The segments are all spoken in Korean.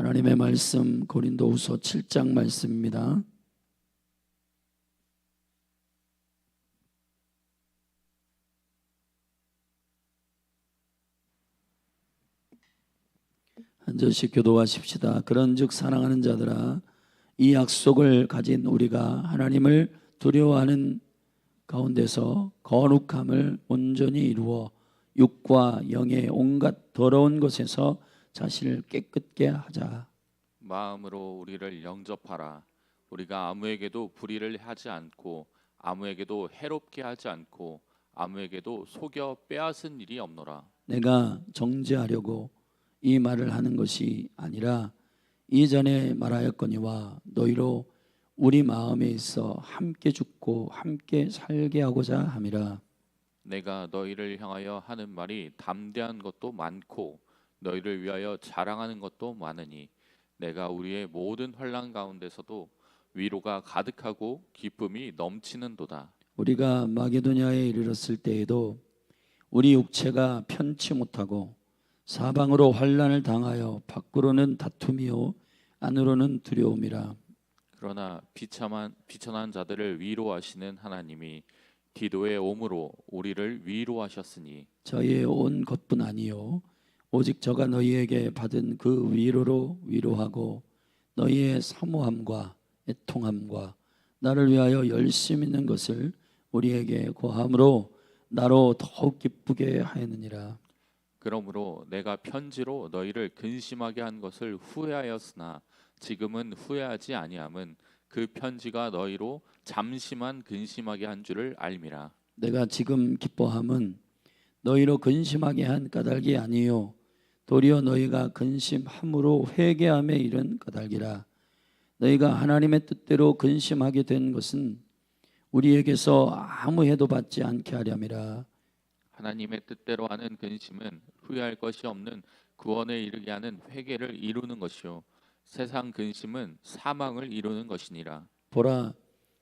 하나님의 말씀 고린도후서 7장 말씀입니다. 한 절씩 교도하십시다. 그런즉 사랑하는 자들아, 이 약속을 가진 우리가 하나님을 두려워하는 가운데서 거룩함을 온전히 이루어 육과 영의 온갖 더러운 것에서 자신을 깨끗게 하자. 마음으로 우리를 영접하라. 우리가 아무에게도 불의를 하지 않고 아무에게도 해롭게 하지 않고 아무에게도 속여 빼앗은 일이 없노라. 내가 정죄하려고 이 말을 하는 것이 아니라 이전에 말하였거니와 너희로 우리 마음에 있어 함께 죽고 함께 살게 하고자 함이라. 내가 너희를 향하여 하는 말이 담대한 것도 많고 너희를 위하여 자랑하는 것도 많으니 내가 우리의 모든 환난 가운데서도 위로가 가득하고 기쁨이 넘치는도다. 우리가 마게도냐에 이르렀을 때에도 우리 육체가 편치 못하고 사방으로 환난을 당하여 밖으로는 다툼이요 안으로는 두려움이라. 그러나 비천한 자들을 위로하시는 하나님이 디도의 오므로 우리를 위로하셨으니 저희의 온 것뿐 아니요 오직 저가 너희에게 받은 그 위로로 위로하고 너희의 사모함과 애통함과 나를 위하여 열심 있는 것을 우리에게 고함으로 나로 더욱 기쁘게 하였느니라. 그러므로 내가 편지로 너희를 근심하게 한 것을 후회하였으나 지금은 후회하지 아니함은 그 편지가 너희로 잠시만 근심하게 한 줄을 알미라. 내가 지금 기뻐함은 너희로 근심하게 한 까닭이 아니요 도리어 너희가 근심함으로 회개함에 이른 까닭이라. 너희가 하나님의 뜻대로 근심하게 된 것은 우리에게서 아무 해도 받지 않게 하렴이라. 하나님의 뜻대로 하는 근심은 후회할 것이 없는 구원에 이르게 하는 회개를 이루는 것이요 세상 근심은 사망을 이루는 것이니라. 보라,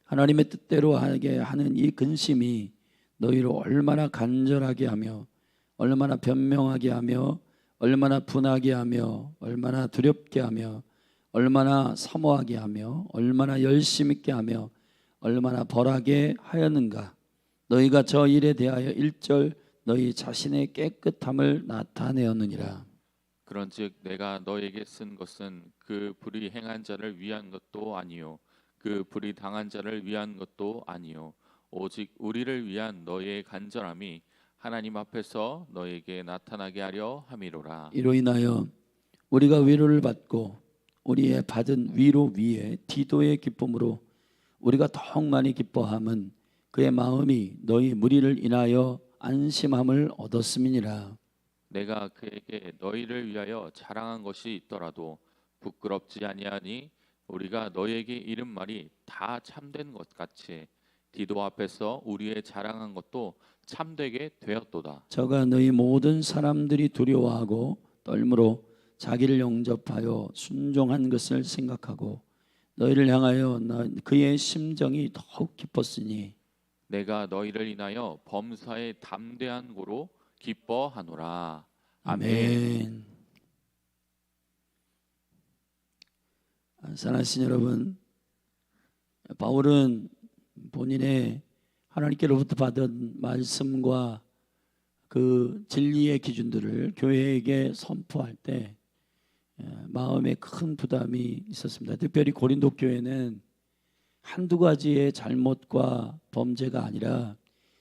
하나님의 뜻대로 하게 하는 이 근심이 너희로 얼마나 간절하게 하며 얼마나 변명하게 하며 얼마나 분하게 하며 얼마나 두렵게 하며 얼마나 사모하게 하며 얼마나 열심 있게 하며 얼마나 벌하게 하였는가. 너희가 저 일에 대하여 1절 너희 자신의 깨끗함을 나타내었느니라. 그런즉 내가 너에게 쓴 것은 그 불의 행한 자를 위한 것도 아니요 그 불의 당한 자를 위한 것도 아니요 오직 우리를 위한 너의 간절함이 하나님 앞에서 너에게 나타나게 하려 함이로라. 이로 인하여 우리가 위로를 받고 우리의 받은 위로 위에 디도의 기쁨으로 우리가 더욱 많이 기뻐함은 그의 마음이 너희 무리를 인하여 안심함을 얻었음이니라. 내가 그에게 너희를 위하여 자랑한 것이 있더라도 부끄럽지 아니하니 우리가 너희에게 이른 말이 다 참된 것 같이 디도 앞에서 우리의 자랑한 것도 참되게 되었도다. 저가 너희 모든 사람들이 두려워하고 떨므로 자기를 영접하여 순종한 것을 생각하고 너희를 향하여 그의 심정이 더욱 기뻤으니 내가 너희를 인하여 범사에 담대한 고로 기뻐하노라. 아멘. 사랑하신 여러분, 바울은 본인의 하나님께로부터 받은 말씀과 그 진리의 기준들을 교회에게 선포할 때 마음에 큰 부담이 있었습니다. 특별히 고린도 교회는 한두 가지의 잘못과 범죄가 아니라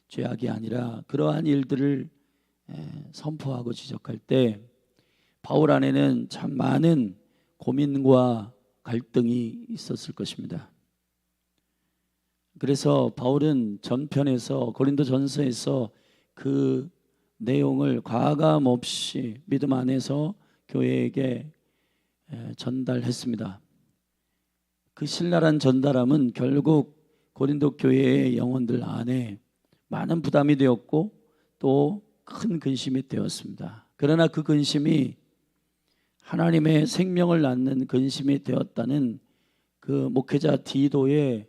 죄악이 아니라 그러한 일들을 선포하고 지적할 때 바울 안에는 참 많은 고민과 갈등이 있었을 것입니다. 그래서 바울은 전편에서 고린도 전서에서 그 내용을 과감 없이 믿음 안에서 교회에게 전달했습니다. 그 신랄한 전달함은 결국 고린도 교회의 영혼들 안에 많은 부담이 되었고 또 큰 근심이 되었습니다. 그러나 그 근심이 하나님의 생명을 낳는 근심이 되었다는 그 목회자 디도의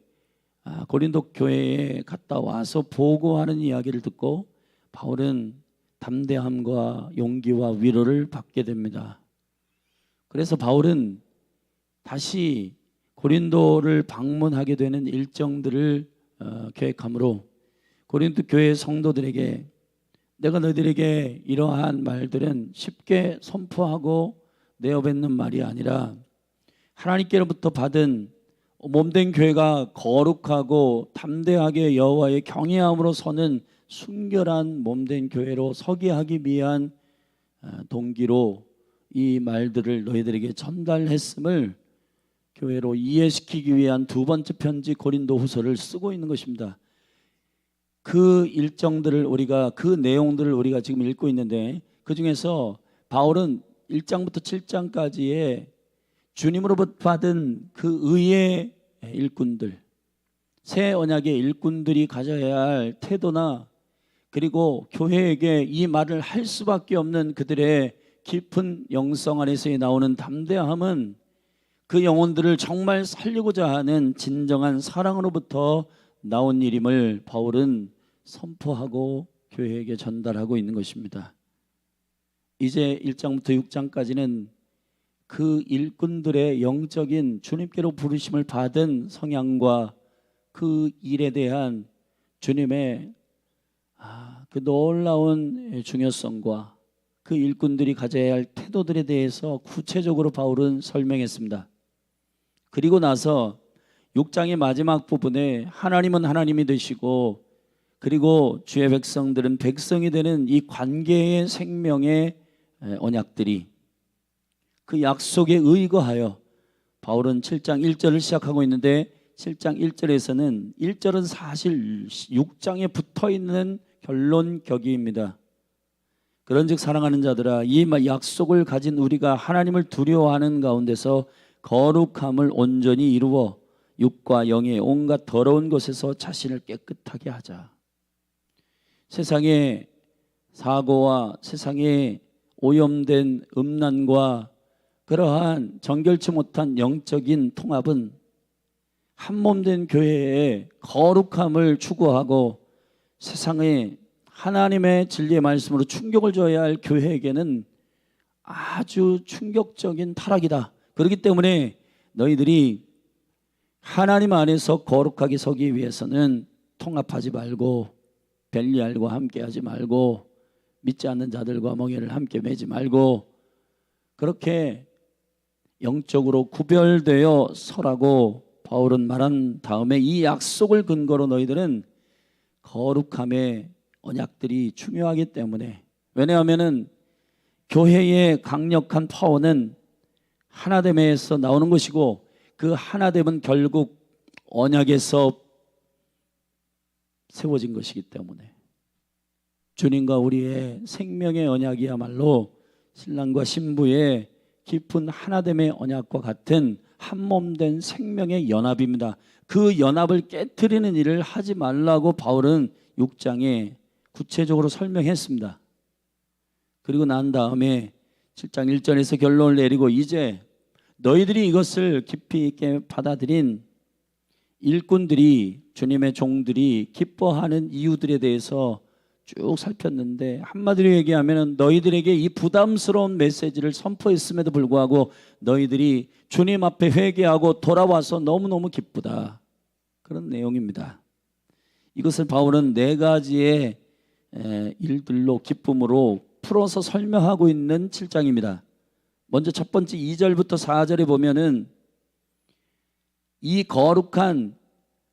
고린도 교회에 갔다 와서 보고하는 이야기를 듣고 바울은 담대함과 용기와 위로를 받게 됩니다. 그래서 바울은 다시 고린도를 방문하게 되는 일정들을 계획하므로 고린도 교회 성도들에게 내가 너희들에게 이러한 말들은 쉽게 선포하고 내어뱉는 말이 아니라 하나님께로부터 받은 몸된 교회가 거룩하고 담대하게 여호와의 경외함으로 서는 순결한 몸된 교회로 서게 하기 위한 동기로 이 말들을 너희들에게 전달했음을 교회로 이해시키기 위한 두 번째 편지 고린도후서를 쓰고 있는 것입니다. 그 일정들을 우리가 그 내용들을 우리가 지금 읽고 있는데 그 중에서 바울은 1장부터 7장까지의 주님으로부터 받은 그 의의 일꾼들, 새 언약의 일꾼들이 가져야 할 태도나 그리고 교회에게 이 말을 할 수밖에 없는 그들의 깊은 영성 안에서 나오는 담대함은 그 영혼들을 정말 살리고자 하는 진정한 사랑으로부터 나온 일임을 바울은 선포하고 교회에게 전달하고 있는 것입니다. 이제 1장부터 6장까지는 그 일꾼들의 영적인 주님께로 부르심을 받은 성향과 그 일에 대한 주님의 그 놀라운 중요성과 그 일꾼들이 가져야 할 태도들에 대해서 구체적으로 바울은 설명했습니다. 그리고 나서 6장의 마지막 부분에 하나님은 하나님이 되시고 그리고 주의 백성들은 백성이 되는 이 관계의 생명의 언약들이 그 약속에 의거하여 바울은 7장 1절을 시작하고 있는데 7장 1절에서는 1절은 사실 6장에 붙어있는 결론격입니다. 그런즉 사랑하는 자들아 이 약속을 가진 우리가 하나님을 두려워하는 가운데서 거룩함을 온전히 이루어 육과 영의 온갖 더러운 것에서 자신을 깨끗하게 하자. 세상의 사고와 세상의 오염된 음란과 그러한 정결치 못한 영적인 통합은 한몸된 교회의 거룩함을 추구하고 세상에 하나님의 진리의 말씀으로 충격을 줘야 할 교회에게는 아주 충격적인 타락이다. 그렇기 때문에 너희들이 하나님 안에서 거룩하게 서기 위해서는 통합하지 말고 벨리알과 함께하지 말고 믿지 않는 자들과 멍에를 함께 매지 말고 그렇게 영적으로 구별되어 서라고 바울은 말한 다음에 이 약속을 근거로 너희들은 거룩함의 언약들이 중요하기 때문에 왜냐하면 교회의 강력한 파워는 하나됨에서 나오는 것이고 그 하나됨은 결국 언약에서 세워진 것이기 때문에 주님과 우리의 생명의 언약이야말로 신랑과 신부의 깊은 하나됨의 언약과 같은 한몸된 생명의 연합입니다. 그 연합을 깨트리는 일을 하지 말라고 바울은 6장에 구체적으로 설명했습니다. 그리고 난 다음에 7장 1절에서 결론을 내리고 이제 너희들이 이것을 깊이 있게 받아들인 일꾼들이 주님의 종들이 기뻐하는 이유들에 대해서 쭉 살폈는데 한마디로 얘기하면 너희들에게 이 부담스러운 메시지를 선포했음에도 불구하고 너희들이 주님 앞에 회개하고 돌아와서 너무너무 기쁘다. 그런 내용입니다. 이것을 바울은 네 가지의 일들로 기쁨으로 풀어서 설명하고 있는 7장입니다. 먼저 첫 번째 2절부터 4절에 보면은 이 거룩한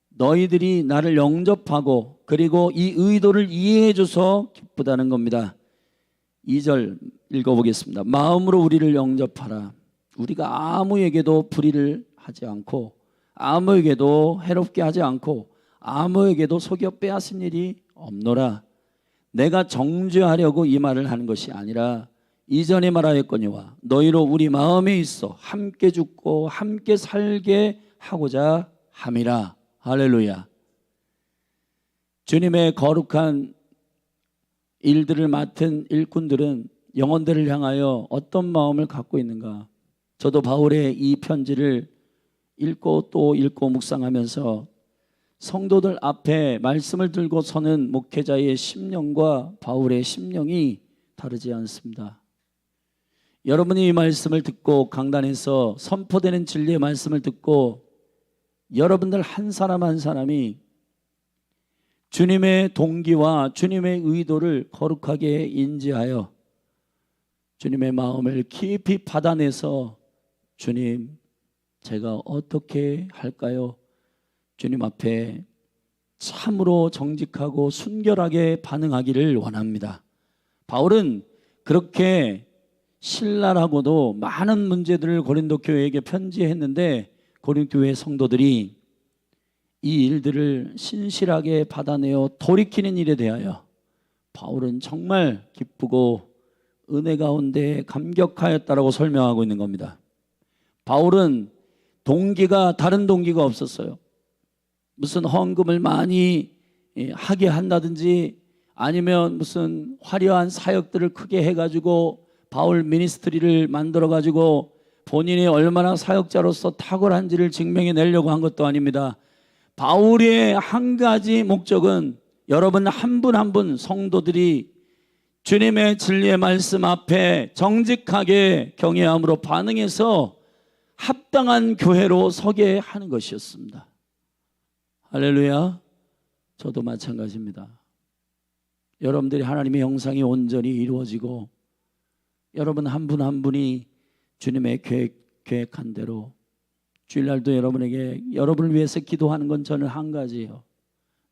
너희들이 나를 영접하고 그리고 이 의도를 이해해 줘서 기쁘다는 겁니다. 2절 읽어보겠습니다. 마음으로 우리를 영접하라. 우리가 아무에게도 불의를 하지 않고 아무에게도 해롭게 하지 않고 아무에게도 속여 빼앗은 일이 없노라. 내가 정죄하려고 이 말을 하는 것이 아니라 이전에 말하였거니와 너희로 우리 마음에 있어 함께 죽고 함께 살게 하고자 함이라. 할렐루야. 주님의 거룩한 일들을 맡은 일꾼들은 영혼들을 향하여 어떤 마음을 갖고 있는가? 저도 바울의 이 편지를 읽고 또 읽고 묵상하면서 성도들 앞에 말씀을 들고 서는 목회자의 심령과 바울의 심령이 다르지 않습니다. 여러분이 이 말씀을 듣고 강단에서 선포되는 진리의 말씀을 듣고 여러분들 한 사람 한 사람이 주님의 동기와 주님의 의도를 거룩하게 인지하여 주님의 마음을 깊이 받아내서 주님, 제가 어떻게 할까요? 주님 앞에 참으로 정직하고 순결하게 반응하기를 원합니다. 바울은 그렇게 신랄하고도 많은 문제들을 고린도 교회에게 편지했는데 고린도 교회 성도들이 이 일들을 신실하게 받아내어 돌이키는 일에 대하여 바울은 정말 기쁘고 은혜 가운데 감격하였다라고 설명하고 있는 겁니다. 바울은 다른 동기가 없었어요. 무슨 헌금을 많이 하게 한다든지 아니면 무슨 화려한 사역들을 크게 해가지고 바울 미니스트리를 만들어가지고 본인이 얼마나 사역자로서 탁월한지를 증명해 내려고 한 것도 아닙니다. 바울의 한 가지 목적은 여러분 한 분 한 분 성도들이 주님의 진리의 말씀 앞에 정직하게 경외함으로 반응해서 합당한 교회로 서게 하는 것이었습니다. 할렐루야. 저도 마찬가지입니다. 여러분들이 하나님의 형상이 온전히 이루어지고 여러분 한 분 한 분이 주님의 계획한 대로 주일날도 여러분을 위해서 기도하는 건 저는 한 가지예요.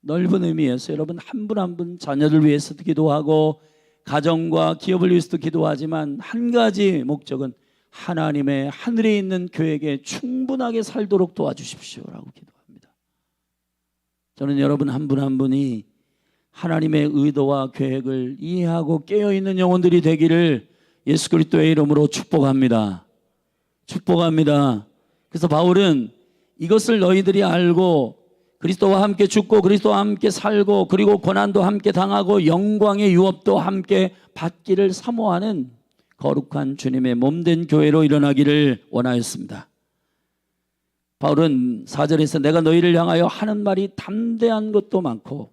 넓은 의미에서 여러분 한 분 한 분 자녀들 위해서도 기도하고 가정과 기업을 위해서도 기도하지만 한 가지 목적은 하나님의 하늘에 있는 교회에게 충분하게 살도록 도와주십시오라고 기도합니다. 저는 여러분 한 분 한 분이 하나님의 의도와 계획을 이해하고 깨어있는 영혼들이 되기를 예수 그리스도의 이름으로 축복합니다. 축복합니다. 그래서 바울은 이것을 너희들이 알고 그리스도와 함께 죽고 그리스도와 함께 살고 그리고 고난도 함께 당하고 영광의 유업도 함께 받기를 사모하는 거룩한 주님의 몸된 교회로 일어나기를 원하였습니다. 바울은 4절에서 내가 너희를 향하여 하는 말이 담대한 것도 많고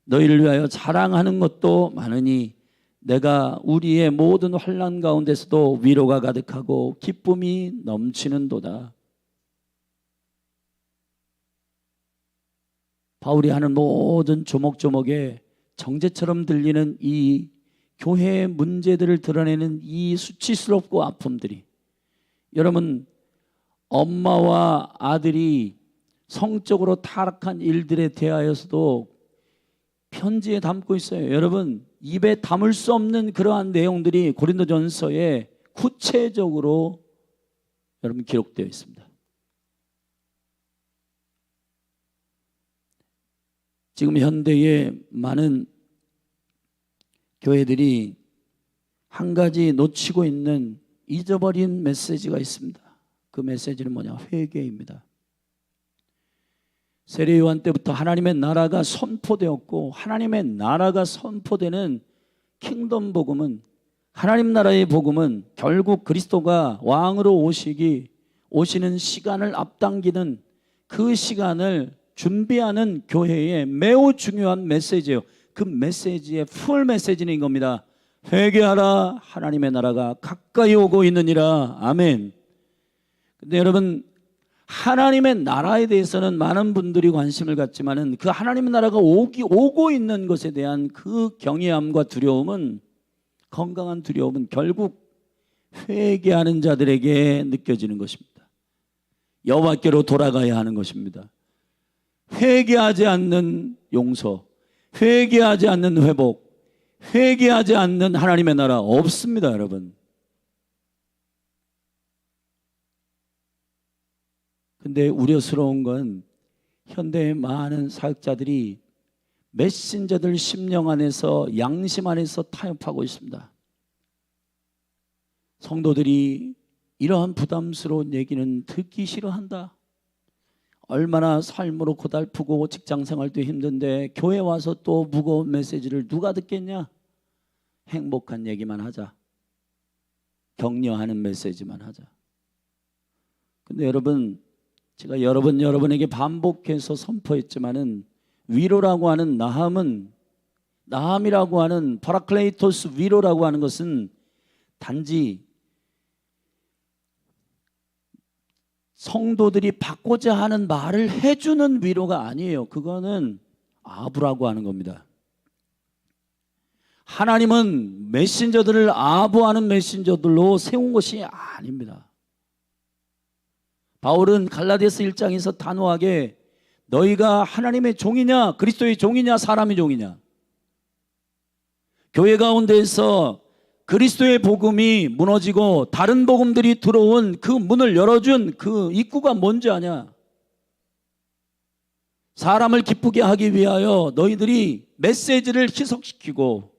너희를 위하여 자랑하는 것도 많으니 내가 우리의 모든 환난 가운데서도 위로가 가득하고 기쁨이 넘치는도다. 바울이 하는 모든 조목조목에 정제처럼 들리는 이 교회의 문제들을 드러내는 이 수치스럽고 아픔들이, 여러분 엄마와 아들이 성적으로 타락한 일들에 대하여서도 편지에 담고 있어요. 여러분 입에 담을 수 없는 그러한 내용들이 고린도전서에 구체적으로 여러분 기록되어 있습니다. 지금 현대의 많은 교회들이 한 가지 놓치고 있는 잊어버린 메시지가 있습니다. 그 메시지는 뭐냐? 회개입니다. 세례 요한 때부터 하나님의 나라가 선포되었고 하나님의 나라가 선포되는 킹덤 복음은, 하나님 나라의 복음은 결국 그리스도가 왕으로 오시는 시간을 앞당기는 그 시간을 준비하는 교회의 매우 중요한 메시지예요. 그 메시지의 풀 메시지는 이겁니다. 회개하라, 하나님의 나라가 가까이 오고 있느니라. 아멘. 근데 여러분 하나님의 나라에 대해서는 많은 분들이 관심을 갖지만은 그 하나님의 나라가 오고 있는 것에 대한 그 경외함과 두려움은, 건강한 두려움은 결국 회개하는 자들에게 느껴지는 것입니다. 여호와께로 돌아가야 하는 것입니다. 회개하지 않는 용서, 회개하지 않는 회복, 회개하지 않는 하나님의 나라 없습니다, 여러분. 근데 우려스러운 건 현대의 많은 사역자들이 메신저들 심령 안에서, 양심 안에서 타협하고 있습니다. 성도들이 이러한 부담스러운 얘기는 듣기 싫어한다. 얼마나 삶으로 고달프고 직장생활도 힘든데 교회 와서 또 무거운 메시지를 누가 듣겠냐? 행복한 얘기만 하자. 격려하는 메시지만 하자. 근데 여러분, 제가 여러분에게 반복해서 선포했지만은 위로라고 하는 나함이라고 하는 파라클레이토스 위로라고 하는 것은 단지 성도들이 받고자 하는 말을 해주는 위로가 아니에요. 그거는 아부라고 하는 겁니다. 하나님은 메신저들을 아부하는 메신저들로 세운 것이 아닙니다. 바울은 갈라디아서 1장에서 단호하게 너희가 하나님의 종이냐 그리스도의 종이냐 사람의 종이냐, 교회 가운데에서 그리스도의 복음이 무너지고 다른 복음들이 들어온 그 문을 열어준 그 입구가 뭔지 아냐? 사람을 기쁘게 하기 위하여 너희들이 메시지를 희석시키고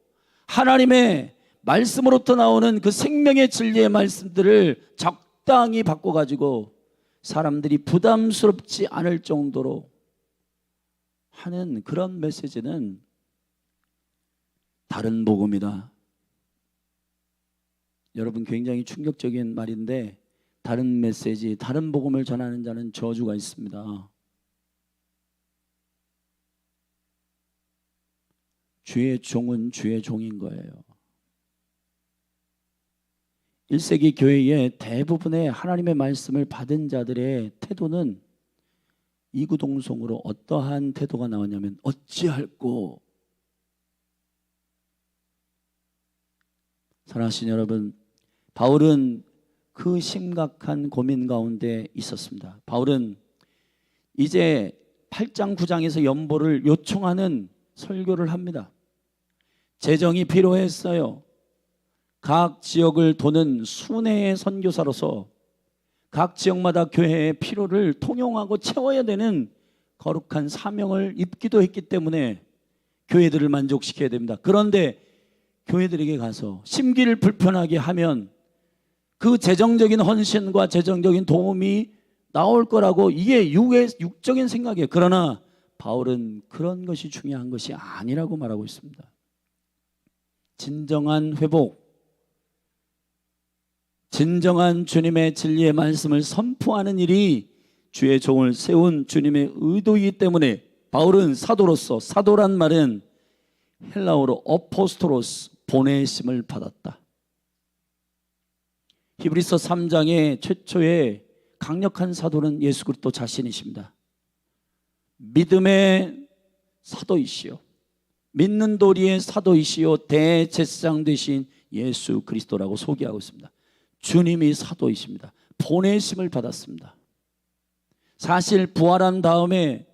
하나님의 말씀으로부터 나오는 그 생명의 진리의 말씀들을 적당히 바꿔가지고 사람들이 부담스럽지 않을 정도로 하는 그런 메시지는 다른 복음이다. 여러분, 굉장히 충격적인 말인데 다른 메시지, 다른 복음을 전하는 자는 저주가 있습니다. 주의 종은 주의 종인 거예요. 1세기 교회의 대부분의 하나님의 말씀을 받은 자들의 태도는 이구동성으로 어떠한 태도가 나오냐면 어찌할꼬. 사랑하신 여러분, 바울은 그 심각한 고민 가운데 있었습니다. 바울은 이제 8장 9장에서 연보를 요청하는 설교를 합니다. 재정이 필요했어요. 각 지역을 도는 순회의 선교사로서 각 지역마다 교회의 필요를 통용하고 채워야 되는 거룩한 사명을 입기도 했기 때문에 교회들을 만족시켜야 됩니다. 그런데 교회들에게 가서 심기를 불편하게 하면 그 재정적인 헌신과 재정적인 도움이 나올 거라고, 이게 육적인 생각이에요. 그러나 바울은 그런 것이 중요한 것이 아니라고 말하고 있습니다. 진정한 회복, 진정한 주님의 진리의 말씀을 선포하는 일이 주의 종을 세운 주님의 의도이기 때문에 바울은 사도로서, 사도란 말은 헬라어로 어포스토로스, 보내심을 받았다. 히브리서 3장의 최초의 강력한 사도는 예수 그리스도 자신이십니다. 믿음의 사도이시요, 믿는 도리의 사도이시요, 대제사장 되신 예수 그리스도라고 소개하고 있습니다. 주님이 사도이십니다. 보내심을 받았습니다. 사실 부활한 다음에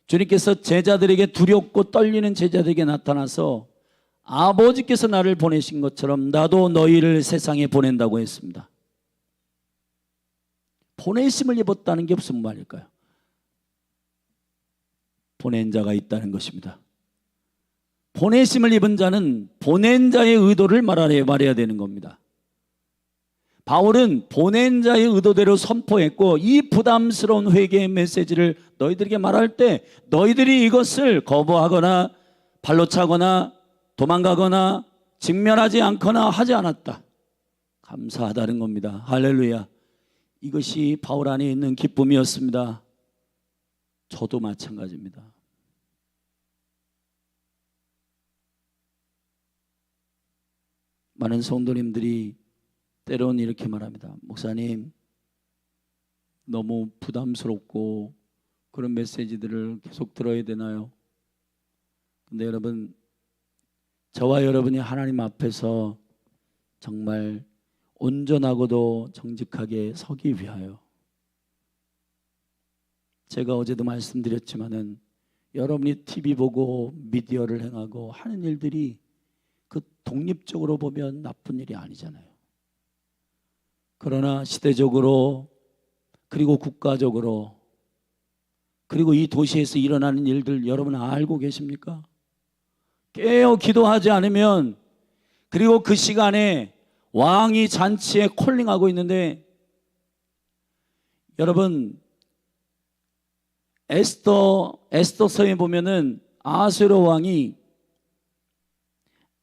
주님께서 제자들에게, 두렵고 떨리는 제자들에게 나타나서 아버지께서 나를 보내신 것처럼 나도 너희를 세상에 보낸다고 했습니다. 보내심을 입었다는 게 무슨 말일까요? 보낸 자가 있다는 것입니다. 보내심을 입은 자는 보낸 자의 의도를 말해야 되는 겁니다. 바울은 보낸 자의 의도대로 선포했고, 이 부담스러운 회개의 메시지를 너희들에게 말할 때 너희들이 이것을 거부하거나 발로 차거나 도망가거나 직면하지 않거나 하지 않았다. 감사하다는 겁니다. 할렐루야. 이것이 바울 안에 있는 기쁨이었습니다. 저도 마찬가지입니다. 많은 성도님들이 때로는 이렇게 말합니다. 목사님, 너무 부담스럽고 그런 메시지들을 계속 들어야 되나요? 근데 여러분, 저와 여러분이 하나님 앞에서 정말 온전하고도 정직하게 서기 위하여, 제가 어제도 말씀드렸지만은 여러분이 TV 보고 미디어를 행하고 하는 일들이 그 독립적으로 보면 나쁜 일이 아니잖아요. 그러나 시대적으로, 그리고 국가적으로, 그리고 이 도시에서 일어나는 일들 여러분 알고 계십니까? 깨어 기도하지 않으면, 그리고 그 시간에 왕이 잔치에 콜링하고 있는데, 여러분 에스더서에 보면은 아수르 왕이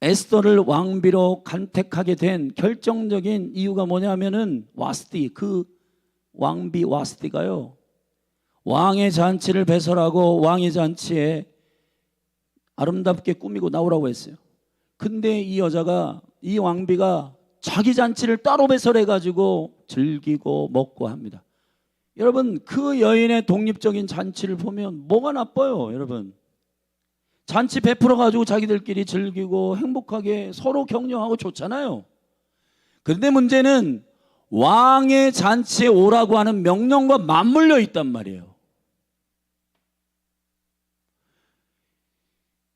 에스더를 왕비로 간택하게 된 결정적인 이유가 뭐냐면은 와스티, 그 왕비 와스티가요, 왕의 잔치를 배설하고 왕의 잔치에 아름답게 꾸미고 나오라고 했어요. 근데 이 여자가, 이 왕비가 자기 잔치를 따로 배설해 가지고 즐기고 먹고 합니다. 여러분, 그 여인의 독립적인 잔치를 보면 뭐가 나빠요, 여러분? 잔치 베풀어 가지고 자기들끼리 즐기고 행복하게 서로 격려하고 좋잖아요. 그런데 문제는 왕의 잔치에 오라고 하는 명령과 맞물려 있단 말이에요.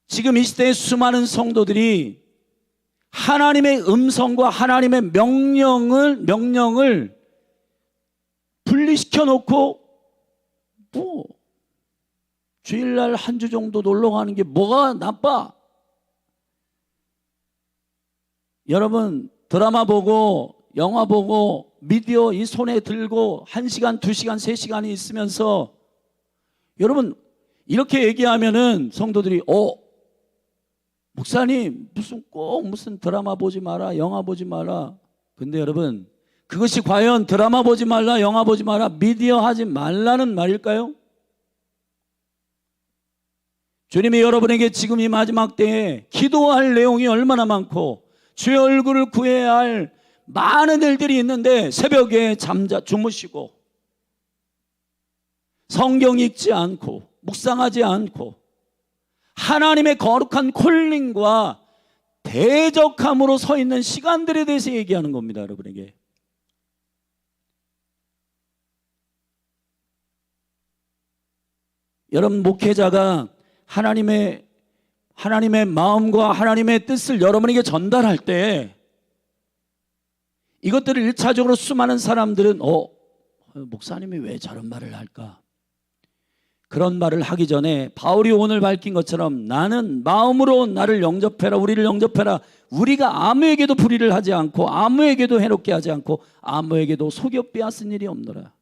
지금 이 시대의 수많은 성도들이 하나님의 음성과 하나님의 명령을 분리시켜 놓고 뭐 주일날 한 주 정도 놀러 가는 게 뭐가 나빠? 여러분, 드라마 보고 영화 보고 미디어 이 손에 들고 1시간, 2시간, 3시간이 있으면서 여러분 이렇게 얘기하면은 성도들이 목사님 무슨 드라마 보지 마라, 영화 보지 마라. 근데 여러분, 그것이 과연 드라마 보지 말라, 영화 보지 마라, 미디어 하지 말라는 말일까요? 주님이 여러분에게 지금 이 마지막 때에 기도할 내용이 얼마나 많고 주의 얼굴을 구해야 할 많은 일들이 있는데 새벽에 주무시고 성경 읽지 않고 묵상하지 않고 하나님의 거룩한 콜링과 대적함으로 서 있는 시간들에 대해서 얘기하는 겁니다, 여러분에게. 여러분, 목회자가 하나님의 마음과 하나님의 뜻을 여러분에게 전달할 때 이것들을 1차적으로 수많은 사람들은 목사님이 왜 저런 말을 할까? 그런 말을 하기 전에 바울이 오늘 밝힌 것처럼 나는 마음으로 나를 영접해라, 우리를 영접해라. 우리가 아무에게도 불의를 하지 않고 아무에게도 해롭게 하지 않고 아무에게도 속여 빼앗은 일이 없노라.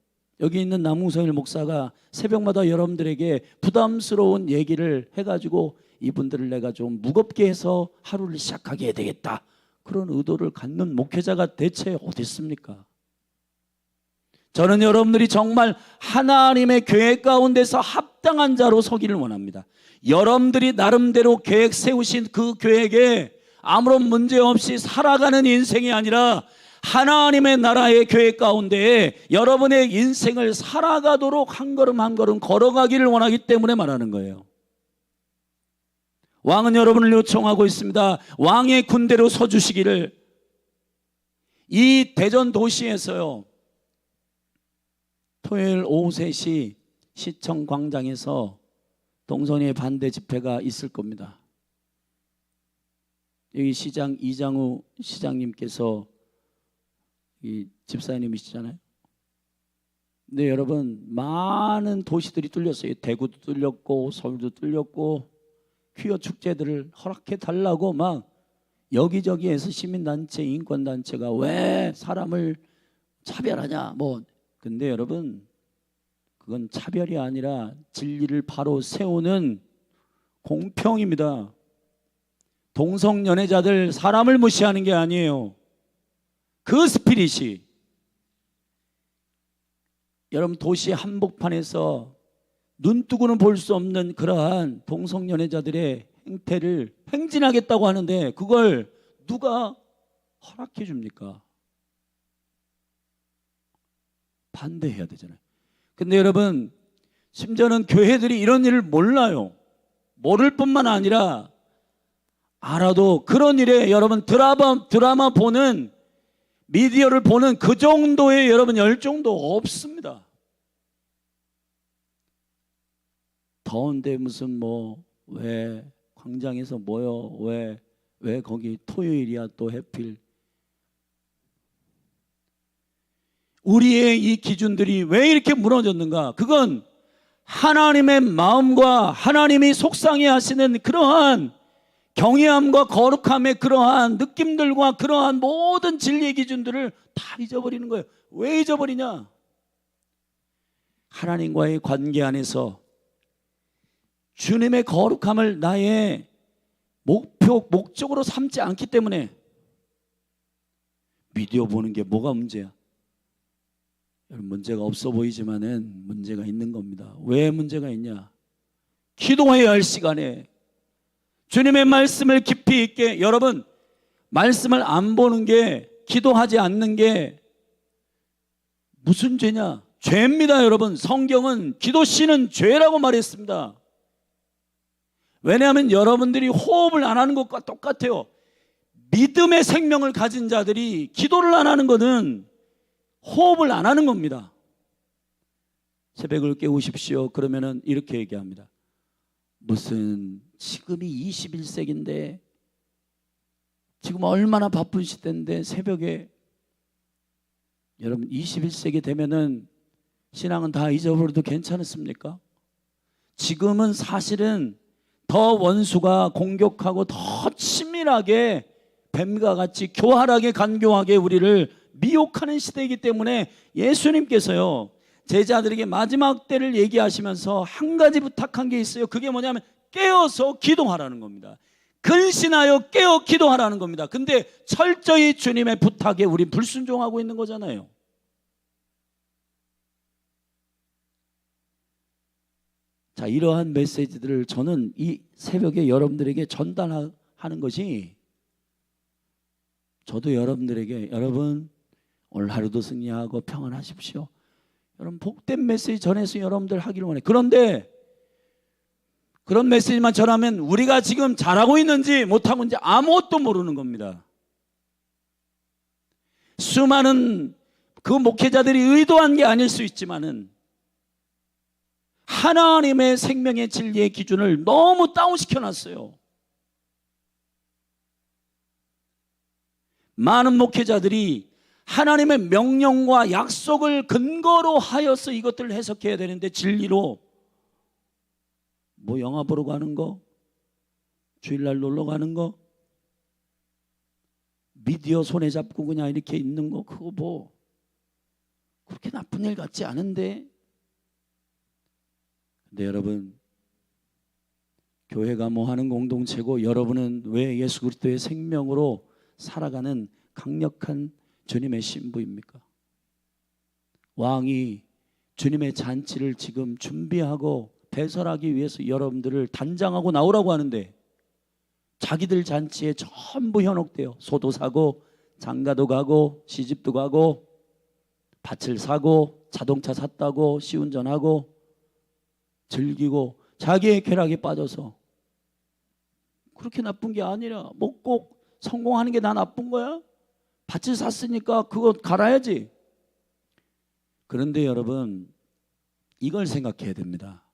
여기 있는 남웅성일 목사가 새벽마다 여러분들에게 부담스러운 얘기를 해가지고 이분들을 내가 좀 무겁게 해서 하루를 시작하게 해야 되겠다, 그런 의도를 갖는 목회자가 대체 어디 있습니까? 저는 여러분들이 정말 하나님의 계획 가운데서 합당한 자로 서기를 원합니다. 여러분들이 나름대로 계획 세우신 그 계획에 아무런 문제 없이 살아가는 인생이 아니라 하나님의 나라의 계획 가운데 여러분의 인생을 살아가도록 한 걸음 한 걸음 걸어가기를 원하기 때문에 말하는 거예요. 왕은 여러분을 요청하고 있습니다. 왕의 군대로 서주시기를. 이 대전 도시에서요, 토요일 오후 3시 시청 광장에서 동선의 반대 집회가 있을 겁니다. 여기 시장 이장우 시장님께서 이 집사님이시잖아요. 근데 여러분, 많은 도시들이 뚫렸어요. 대구도 뚫렸고 서울도 뚫렸고 퀴어 축제들을 허락해 달라고 막 여기저기에서 시민단체, 인권단체가 왜 사람을 차별하냐 근데 여러분, 그건 차별이 아니라 진리를 바로 세우는 공평입니다. 동성연애자들 사람을 무시하는 게 아니에요. 그 스피릿이 여러분 도시 한복판에서 눈뜨고는 볼 수 없는 그러한 동성연애자들의 행태를 행진하겠다고 하는데 그걸 누가 허락해 줍니까? 반대해야 되잖아요. 근데 여러분, 심지어는 교회들이 이런 일을 몰라요. 모를 뿐만 아니라 알아도 그런 일에 여러분 드라마 보는, 미디어를 보는 그 정도의 여러분 열정도 없습니다. 더운데 무슨 왜 광장에서 모여, 왜 거기 토요일이야 또 해필. 우리의 이 기준들이 왜 이렇게 무너졌는가? 그건 하나님의 마음과 하나님이 속상해 하시는 그러한 경외함과 거룩함의 그러한 느낌들과 그러한 모든 진리의 기준들을 다 잊어버리는 거예요. 왜 잊어버리냐? 하나님과의 관계 안에서 주님의 거룩함을 나의 목적으로 삼지 않기 때문에. 미디어 보는 게 뭐가 문제야? 문제가 없어 보이지만은 문제가 있는 겁니다. 왜 문제가 있냐? 기도해야 할 시간에 주님의 말씀을 깊이 있게, 여러분, 말씀을 안 보는 게, 기도하지 않는 게 무슨 죄냐? 죄입니다. 여러분, 성경은 기도씨는 죄라고 말했습니다. 왜냐하면 여러분들이 호흡을 안 하는 것과 똑같아요. 믿음의 생명을 가진 자들이 기도를 안 하는 것은 호흡을 안 하는 겁니다. 새벽을 깨우십시오. 그러면은 이렇게 얘기합니다. 무슨 지금이 21세기인데 지금 얼마나 바쁜 시대인데 새벽에. 여러분, 21세기 되면은 신앙은 다 잊어버려도 괜찮습니까? 지금은 사실은 더 원수가 공격하고 더 치밀하게 뱀과 같이 교활하게 간교하게 우리를 미혹하는 시대이기 때문에 예수님께서요, 제자들에게 마지막 때를 얘기하시면서 한 가지 부탁한 게 있어요. 그게 뭐냐면 깨어서 기도하라는 겁니다. 근신하여 깨어 기도하라는 겁니다. 근데 철저히 주님의 부탁에 우리 불순종하고 있는 거잖아요. 자, 이러한 메시지들을 저는 이 새벽에 여러분들에게 전달하는 것이, 저도 여러분들에게, 여러분 오늘 하루도 승리하고 평안하십시오, 여러분 복된 메시지 전해서 여러분들 하기를 원해요. 그런데 그런 메시지만 전하면 우리가 지금 잘하고 있는지 못하고 있는지 아무것도 모르는 겁니다. 수많은 그 목회자들이 의도한 게 아닐 수 있지만은 하나님의 생명의 진리의 기준을 너무 다운시켜 놨어요. 많은 목회자들이 하나님의 명령과 약속을 근거로 하여서 이것들을 해석해야 되는데, 진리로 뭐 영화 보러 가는 거, 주일날 놀러 가는 거, 미디어 손에 잡고 그냥 이렇게 있는 거, 그거 뭐 그렇게 나쁜 일 같지 않은데. 근데 여러분, 교회가 뭐 하는 공동체고 여러분은 왜 예수 그리스도의 생명으로 살아가는 강력한 주님의 신부입니까? 왕이 주님의 잔치를 지금 준비하고 배설하기 위해서 여러분들을 단장하고 나오라고 하는데, 자기들 잔치에 전부 현혹돼요. 소도 사고 장가도 가고 시집도 가고 밭을 사고 자동차 샀다고 시운전하고 즐기고 자기의 쾌락에 빠져서. 그렇게 나쁜 게 아니라 뭐 꼭 성공하는 게 다 나쁜 거야? 밭을 샀으니까 그거 갈아야지. 그런데 여러분, 이걸 생각해야 됩니다.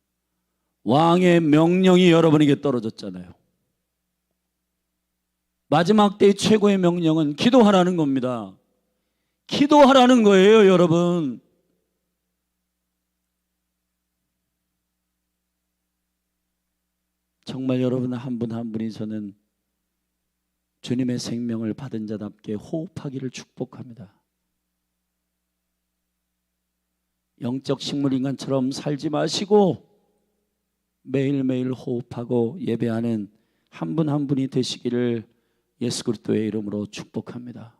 왕의 명령이 여러분에게 떨어졌잖아요. 마지막 때의 최고의 명령은 기도하라는 겁니다. 기도하라는 거예요, 여러분. 정말 여러분 한 분 한 분이 저는 주님의 생명을 받은 자답게 호흡하기를 축복합니다. 영적 식물인간처럼 살지 마시고 매일매일 호흡하고 예배하는 한 분 한 분이 되시기를 예수 그리스도의 이름으로 축복합니다.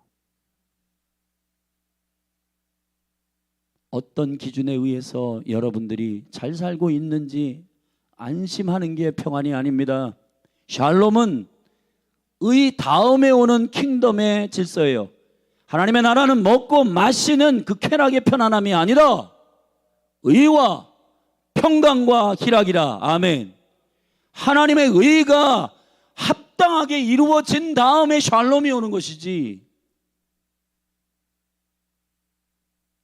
어떤 기준에 의해서 여러분들이 잘 살고 있는지 안심하는 게 평안이 아닙니다. 샬롬은 의 다음에 오는 킹덤의 질서예요. 하나님의 나라는 먹고 마시는 그 쾌락의 편안함이 아니라 의와 평강과 희락이라. 아멘. 하나님의 의가 합당하게 이루어진 다음에 샬롬이 오는 것이지.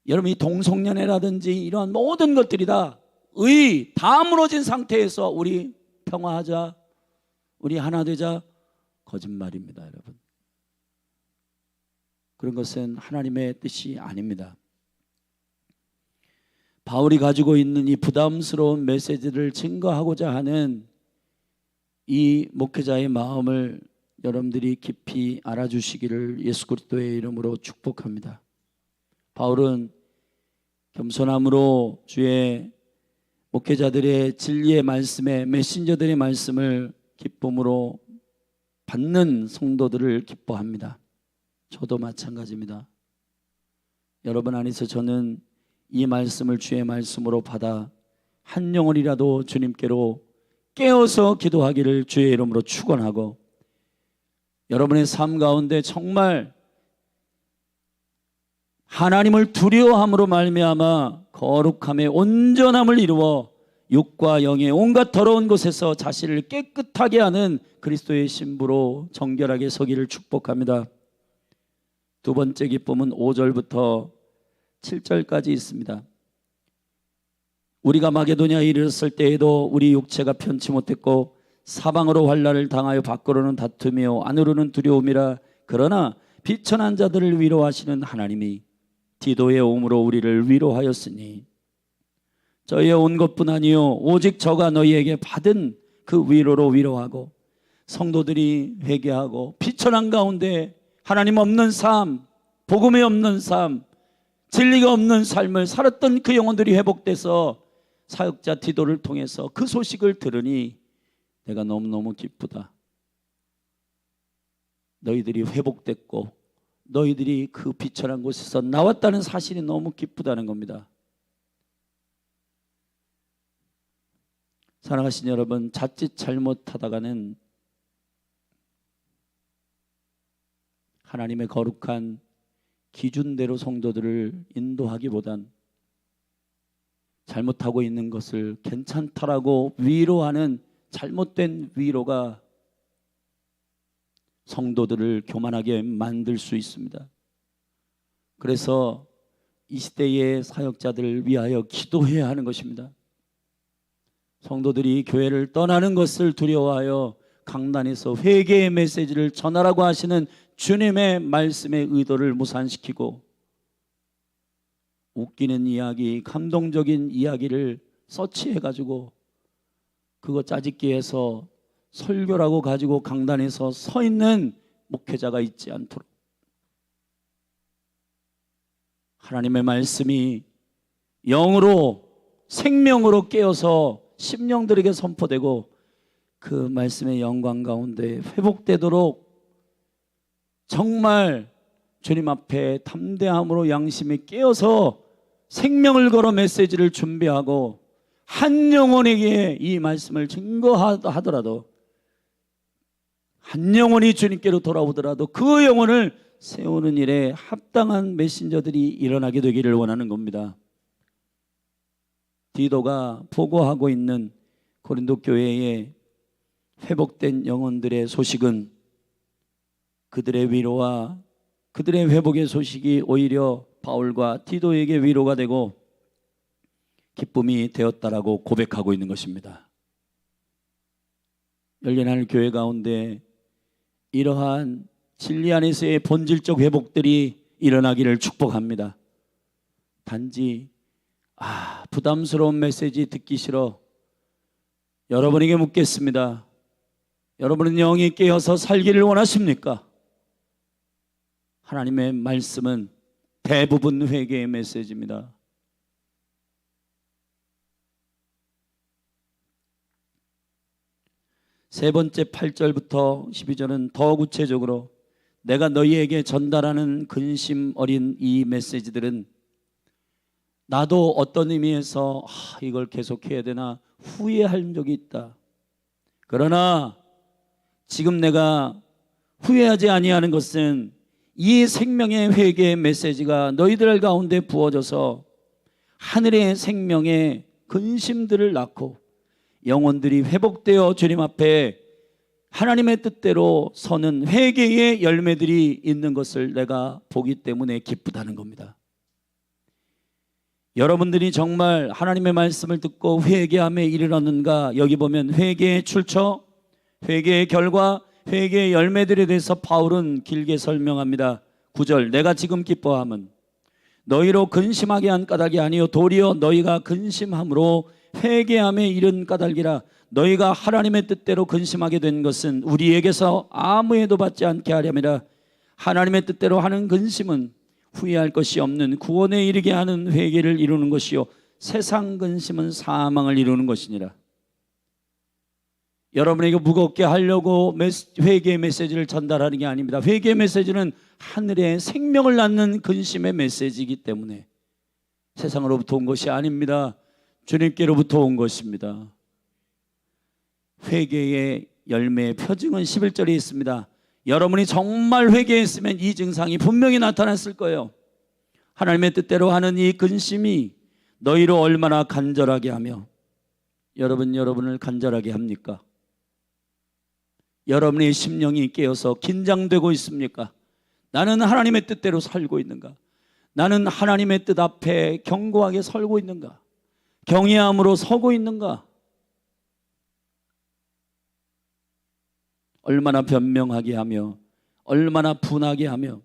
여러분, 이 동성연애라든지 이러한 모든 것들이 다 의 다 무너진 상태에서 우리 평화하자, 우리 하나 되자, 거짓말입니다, 여러분. 그런 것은 하나님의 뜻이 아닙니다. 바울이 가지고 있는 이 부담스러운 메시지를 증거하고자 하는 이 목회자의 마음을 여러분들이 깊이 알아주시기를 예수 그리스도의 이름으로 축복합니다. 바울은 겸손함으로 주의 목회자들의 진리의 말씀에 메신저들의 말씀을 기쁨으로 받는 성도들을 기뻐합니다. 저도 마찬가지입니다. 여러분 안에서 저는 이 말씀을 주의 말씀으로 받아 한 영혼이라도 주님께로 깨어서 기도하기를 주의 이름으로 축원하고, 여러분의 삶 가운데 정말 하나님을 두려워함으로 말미암아 거룩함의 온전함을 이루어 육과 영의 온갖 더러운 곳에서 자신을 깨끗하게 하는 그리스도의 신부로 정결하게 서기를 축복합니다. 두 번째 기쁨은 5절부터 7절까지 있습니다. 우리가 마게도냐에 이르렀을 때에도 우리 육체가 편치 못했고 사방으로 환난을 당하여 밖으로는 다투며 안으로는 두려움이라. 그러나 비천한 자들을 위로하시는 하나님이 디도의 오음으로 우리를 위로하였으니 저희의 온 것뿐 아니요 오직 저가 너희에게 받은 그 위로로 위로하고 성도들이 회개하고 비천한 가운데 하나님 없는 삶, 복음이 없는 삶, 진리가 없는 삶을 살았던 그 영혼들이 회복돼서 사역자 디도를 통해서 그 소식을 들으니 내가 너무너무 기쁘다. 너희들이 회복됐고 너희들이 그 비천한 곳에서 나왔다는 사실이 너무 기쁘다는 겁니다. 사랑하신 여러분, 자칫 잘못하다가는 하나님의 거룩한 기준대로 성도들을 인도하기보단 잘못하고 있는 것을 괜찮다라고 위로하는 잘못된 위로가 성도들을 교만하게 만들 수 있습니다. 그래서 이 시대의 사역자들을 위하여 기도해야 하는 것입니다. 성도들이 교회를 떠나는 것을 두려워하여 강단에서 회개의 메시지를 전하라고 하시는 주님의 말씀의 의도를 무산시키고 웃기는 이야기, 감동적인 이야기를 서치해가지고 그거 짜집기 해서 설교라고 가지고 강단에서 서 있는 목회자가 있지 않도록 하나님의 말씀이 영으로 생명으로 깨어서 심령들에게 선포되고 그 말씀의 영광 가운데 회복되도록 정말 주님 앞에 담대함으로 양심이 깨어서 생명을 걸어 메시지를 준비하고 한 영혼에게 이 말씀을 증거하더라도 한 영혼이 주님께로 돌아오더라도 그 영혼을 세우는 일에 합당한 메신저들이 일어나게 되기를 원하는 겁니다. 디도가 보고하고 있는 고린도 교회의 회복된 영혼들의 소식은 그들의 위로와 그들의 회복의 소식이 오히려 바울과 디도에게 위로가 되고 기쁨이 되었다라고 고백하고 있는 것입니다. 열린 하늘 교회 가운데 이러한 진리 안에서의 본질적 회복들이 일어나기를 축복합니다. 단지 부담스러운 메시지 듣기 싫어. 여러분에게 묻겠습니다. 여러분은 영이 깨어서 살기를 원하십니까? 하나님의 말씀은 대부분 회개의 메시지입니다. 세 번째 8절부터 12절은 더 구체적으로 내가 너희에게 전달하는 근심 어린 이 메시지들은 나도 어떤 의미에서 이걸 계속해야 되나 후회할 적이 있다. 그러나 지금 내가 후회하지 아니하는 것은 이 생명의 회개의 메시지가 너희들 가운데 부어져서 하늘의 생명의 근심들을 낳고 영혼들이 회복되어 주님 앞에 하나님의 뜻대로 서는 회개의 열매들이 있는 것을 내가 보기 때문에 기쁘다는 겁니다. 여러분들이 정말 하나님의 말씀을 듣고 회개함에 이르렀는가? 여기 보면 회개의 출처, 회개의 결과, 회개의 열매들에 대해서 바울은 길게 설명합니다. 9절 내가 지금 기뻐함은 너희로 근심하게 한 까닭이 아니요 도리어 너희가 근심함으로 회개함에 이른 까닭이라. 너희가 하나님의 뜻대로 근심하게 된 것은 우리에게서 아무 해도 받지 않게 하렴이라. 하나님의 뜻대로 하는 근심은 후회할 것이 없는 구원에 이르게 하는 회개를 이루는 것이요 세상 근심은 사망을 이루는 것이니라. 여러분에게 무겁게 하려고 회개의 메시지를 전달하는 게 아닙니다. 회개의 메시지는 하늘의 생명을 낳는 근심의 메시지이기 때문에 세상으로부터 온 것이 아닙니다. 주님께로부터 온 것입니다. 회개의 열매의 표징은 11절에 있습니다. 여러분이 정말 회개했으면 이 증상이 분명히 나타났을 거예요. 하나님의 뜻대로 하는 이 근심이 너희로 얼마나 간절하게 하며. 여러분을 간절하게 합니까? 여러분의 심령이 깨어서 긴장되고 있습니까? 나는 하나님의 뜻대로 살고 있는가? 나는 하나님의 뜻 앞에 견고하게 설고 있는가? 경외함으로 서고 있는가? 얼마나 변명하게 하며 얼마나 분하게 하며,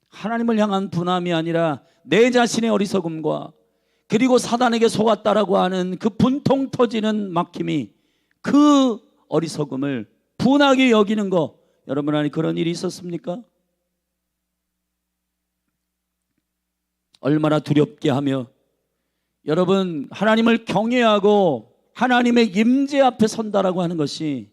하나님을 향한 분함이 아니라 내 자신의 어리석음과 그리고 사단에게 속았다라고 하는 그 분통 터지는 막힘이, 그 어리석음을 분하게 여기는 거, 여러분 안에 그런 일이 있었습니까? 얼마나 두렵게 하며, 여러분 하나님을 경외하고 하나님의 임재 앞에 선다라고 하는 것이,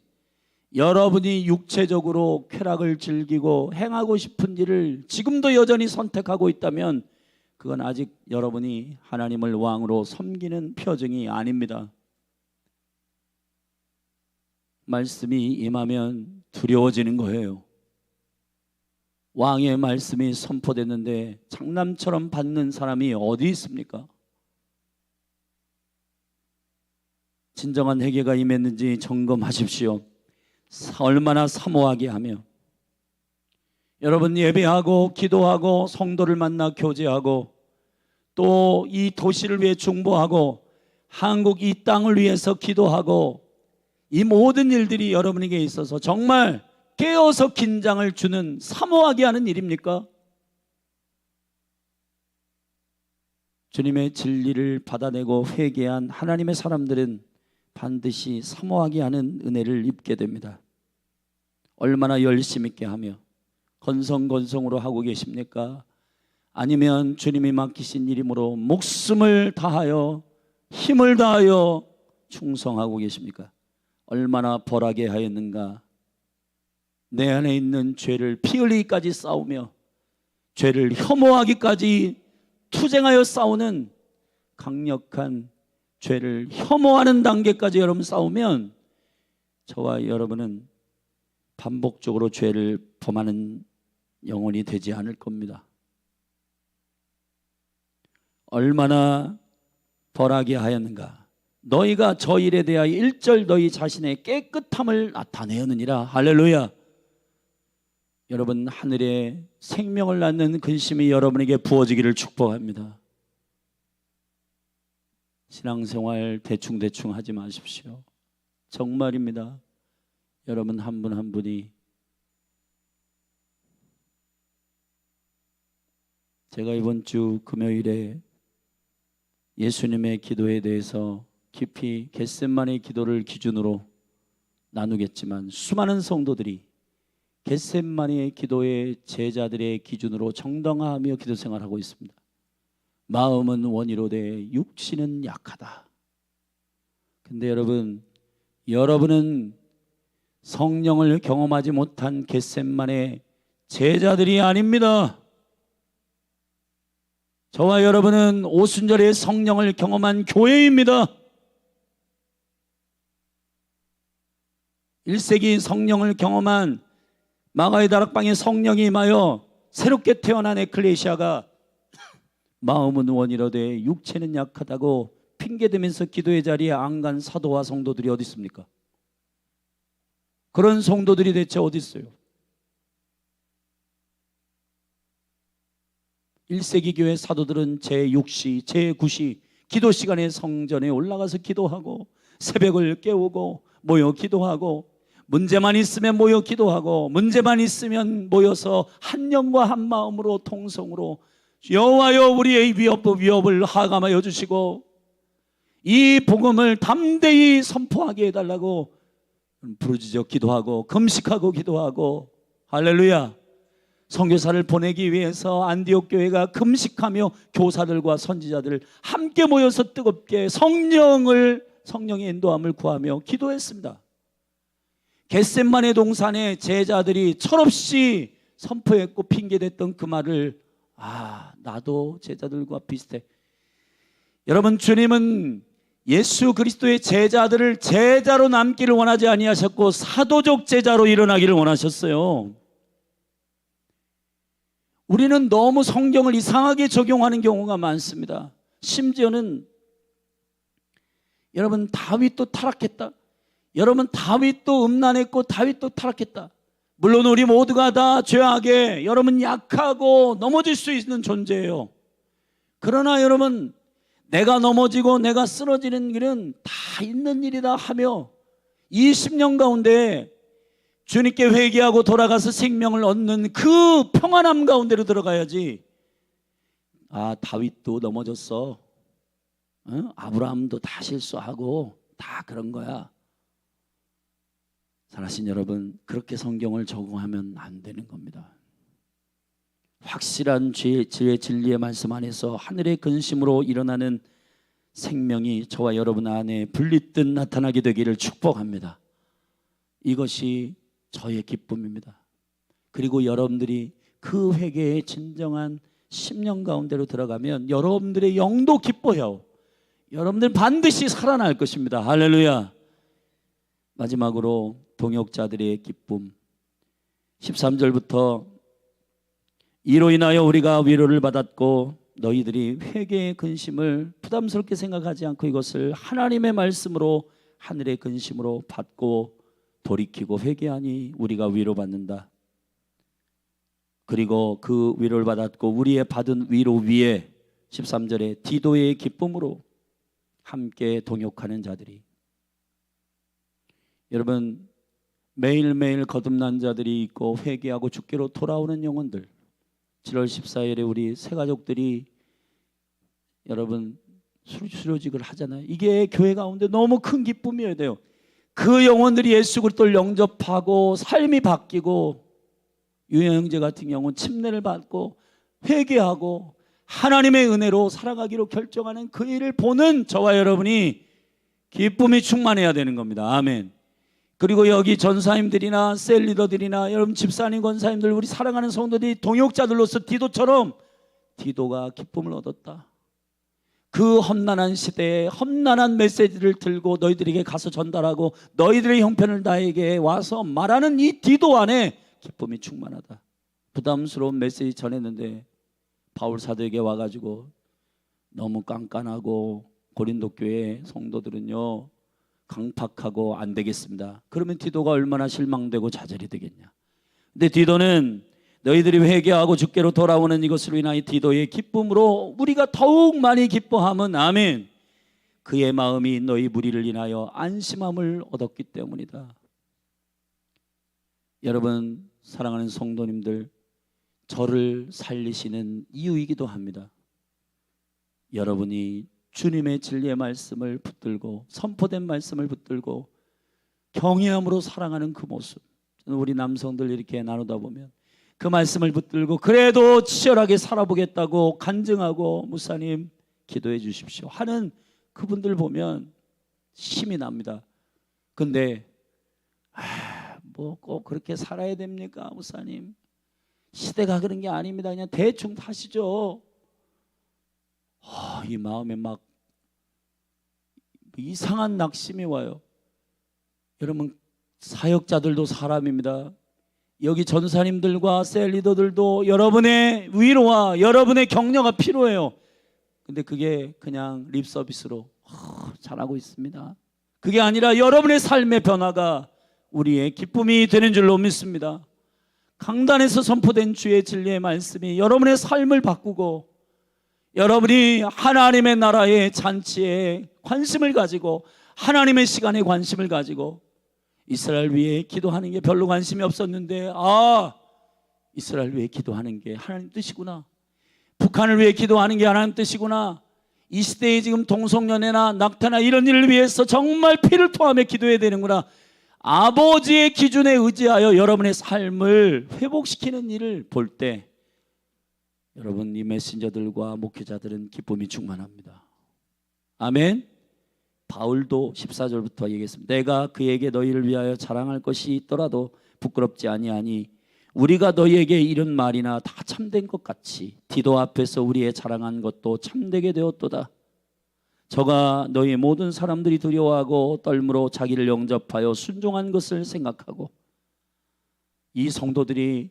여러분이 육체적으로 쾌락을 즐기고 행하고 싶은 일을 지금도 여전히 선택하고 있다면 그건 아직 여러분이 하나님을 왕으로 섬기는 표징이 아닙니다. 말씀이 임하면 두려워지는 거예요. 왕의 말씀이 선포됐는데 장난처럼 받는 사람이 어디 있습니까? 진정한 회개가 임했는지 점검하십시오. 얼마나 사모하게 하며, 여러분 예배하고 기도하고 성도를 만나 교제하고 또 이 도시를 위해 중보하고 한국 이 땅을 위해서 기도하고, 이 모든 일들이 여러분에게 있어서 정말 깨어서 긴장을 주는, 사모하게 하는 일입니까? 주님의 진리를 받아내고 회개한 하나님의 사람들은 반드시 사모하게 하는 은혜를 입게 됩니다. 얼마나 열심 있게 하며 건성건성으로 하고 계십니까? 아니면 주님이 맡기신 일이므로 목숨을 다하여 힘을 다하여 충성하고 계십니까? 얼마나 벌하게 하였는가? 내 안에 있는 죄를 피 흘리기까지 싸우며 죄를 혐오하기까지 투쟁하여 싸우는 강력한, 죄를 혐오하는 단계까지 여러분 싸우면 저와 여러분은 반복적으로 죄를 범하는 영혼이 되지 않을 겁니다. 얼마나 벌하게 하였는가? 너희가 저 일에 대하여 일절 너희 자신의 깨끗함을 나타내었느니라. 할렐루야. 여러분 하늘에 생명을 낳는 근심이 여러분에게 부어지기를 축복합니다. 신앙생활 대충 하지 마십시오. 정말입니다. 여러분 한 분 한 분이, 제가 이번 주 금요일에 예수님의 기도에 대해서 깊이 겟세마네 기도를 기준으로 나누겠지만, 수많은 성도들이 겟세마네 기도의 제자들의 기준으로 정당화하며 기도 생활하고 있습니다. 마음은 원이로되 육신은 약하다. 근데 여러분은 성령을 경험하지 못한 겟세마네 제자들이 아닙니다. 저와 여러분은 오순절에 성령을 경험한 교회입니다. 1세기 성령을 경험한 마가의 다락방에 성령이 임하여 새롭게 태어난 에클레시아가 마음은 원이로되 육체는 약하다고 핑계대면서 기도의 자리에 안 간 사도와 성도들이 어디 있습니까? 그런 성도들이 대체 어디 있어요? 1세기 교회 사도들은 제6시, 제9시 기도 시간에 성전에 올라가서 기도하고, 새벽을 깨우고 모여 기도하고, 문제만 있으면 모여 기도하고, 문제만 있으면 모여서 한 영과 한 마음으로 통성으로 여호와여 우리의 위협을 하감하여 주시고 이 복음을 담대히 선포하게 해달라고 부르짖어 기도하고 금식하고 기도하고, 할렐루야. 선교사를 보내기 위해서 안디옥 교회가 금식하며 교사들과 선지자들 함께 모여서 뜨겁게 성령의 인도함을 구하며 기도했습니다. 겟세마네 동산에 제자들이 철없이 선포했고 핑계댔던 그 말을, 나도 제자들과 비슷해. 여러분, 주님은 예수 그리스도의 제자들을 제자로 남기를 원하지 아니하셨고 사도적 제자로 일어나기를 원하셨어요. 우리는 너무 성경을 이상하게 적용하는 경우가 많습니다. 심지어는 여러분 다윗도 타락했다. 여러분 다윗도 음란했고 다윗도 타락했다. 물론 우리 모두가 다 죄악에 여러분 약하고 넘어질 수 있는 존재예요. 그러나 여러분 내가 넘어지고 내가 쓰러지는 일은 다 있는 일이다 하며 20년 가운데 주님께 회개하고 돌아가서 생명을 얻는 그 평안함 가운데로 들어가야지. 아, 다윗도 넘어졌어. 아브라함도 다 실수하고 다 그런 거야. 사랑하신 여러분, 그렇게 성경을 적용하면 안 되는 겁니다. 확실한 죄의 진리의 말씀 안에서 하늘의 근심으로 일어나는 생명이 저와 여러분 안에 불리듯 나타나게 되기를 축복합니다. 이것이 저의 기쁨입니다. 그리고 여러분들이 그 회개의 진정한 10년 가운데로 들어가면 여러분들의 영도 기뻐요. 여러분들 반드시 살아날 것입니다. 할렐루야. 마지막으로 동역자들의 기쁨 13절부터 이로 인하여 우리가 위로를 받았고 너희들이 회개의 근심을 부담스럽게 생각하지 않고 이것을 하나님의 말씀으로 하늘의 근심으로 받고 돌이키고 회개하니 우리가 위로받는다. 그리고 그 위로를 받았고 우리의 받은 위로 위에 13절에 디도의 기쁨으로 함께 동역하는 자들이, 여러분 매일매일 거듭난 자들이 있고 회개하고 주께로 돌아오는 영혼들, 7월 14일에 우리 새가족들이 여러분 수료직을 하잖아요. 이게 교회 가운데 너무 큰 기쁨이어야 돼요. 그 영혼들이 예수 그리스도를 영접하고 삶이 바뀌고, 유영 형제 같은 경우는 침례를 받고 회개하고 하나님의 은혜로 살아가기로 결정하는 그 일을 보는 저와 여러분이 기쁨이 충만해야 되는 겁니다. 아멘. 그리고 여기 전사님들이나 셀리더들이나 여러분 집사님 권사님들 우리 사랑하는 성도들이 동역자들로서 디도처럼 디도가 기쁨을 얻었다. 그 험난한 시대에 험난한 메시지를 들고 너희들에게 가서 전달하고 너희들의 형편을 나에게 와서 말하는 이 디도 안에 기쁨이 충만하다. 부담스러운 메시지 전했는데 바울 사도에게 와가지고 너무 깐깐하고 고린도 교회 성도들은요 강팍하고 안 되겠습니다. 그러면 디도가 얼마나 실망되고 좌절이 되겠냐. 근데 디도는 너희들이 회개하고 주께로 돌아오는 이것으로 인하여 디도의 기쁨으로 우리가 더욱 많이 기뻐함은 아멘. 그의 마음이 너희 무리를 인하여 안심함을 얻었기 때문이다. 여러분 사랑하는 성도님들, 저를 살리시는 이유이기도 합니다. 여러분이 주님의 진리의 말씀을 붙들고 선포된 말씀을 붙들고 경외함으로 사랑하는 그 모습, 우리 남성들 이렇게 나누다 보면 그 말씀을 붙들고 그래도 치열하게 살아보겠다고 간증하고 목사님 기도해 주십시오 하는 그분들 보면 힘이 납니다. 근데 뭐 꼭 그렇게 살아야 됩니까 목사님? 시대가 그런 게 아닙니다. 그냥 대충 타시죠. 이 마음에 막 이상한 낙심이 와요. 여러분 사역자들도 사람입니다. 여기 전사님들과 셀리더들도 여러분의 위로와 여러분의 격려가 필요해요. 근데 그게 그냥 립 서비스로 잘하고 있습니다. 그게 아니라 여러분의 삶의 변화가 우리의 기쁨이 되는 줄로 믿습니다. 강단에서 선포된 주의 진리의 말씀이 여러분의 삶을 바꾸고 여러분이 하나님의 나라의 잔치에 관심을 가지고 하나님의 시간에 관심을 가지고, 이스라엘 위해 기도하는 게 별로 관심이 없었는데 이스라엘 위해 기도하는 게 하나님 뜻이구나. 북한을 위해 기도하는 게 하나님 뜻이구나. 이 시대에 지금 동성연애나 낙태나 이런 일을 위해서 정말 피를 토하며 기도해야 되는구나. 아버지의 기준에 의지하여 여러분의 삶을 회복시키는 일을 볼 때 여러분 이 메신저들과 목회자들은 기쁨이 충만합니다. 아멘. 바울도 14절부터 얘기했습니다. 내가 그에게 너희를 위하여 자랑할 것이 있더라도 부끄럽지 아니하니 우리가 너희에게 이런 말이나 다 참된 것 같이 디도 앞에서 우리의 자랑한 것도 참되게 되었도다. 저가 너희 모든 사람들이 두려워하고 떨므로 자기를 영접하여 순종한 것을 생각하고, 이 성도들이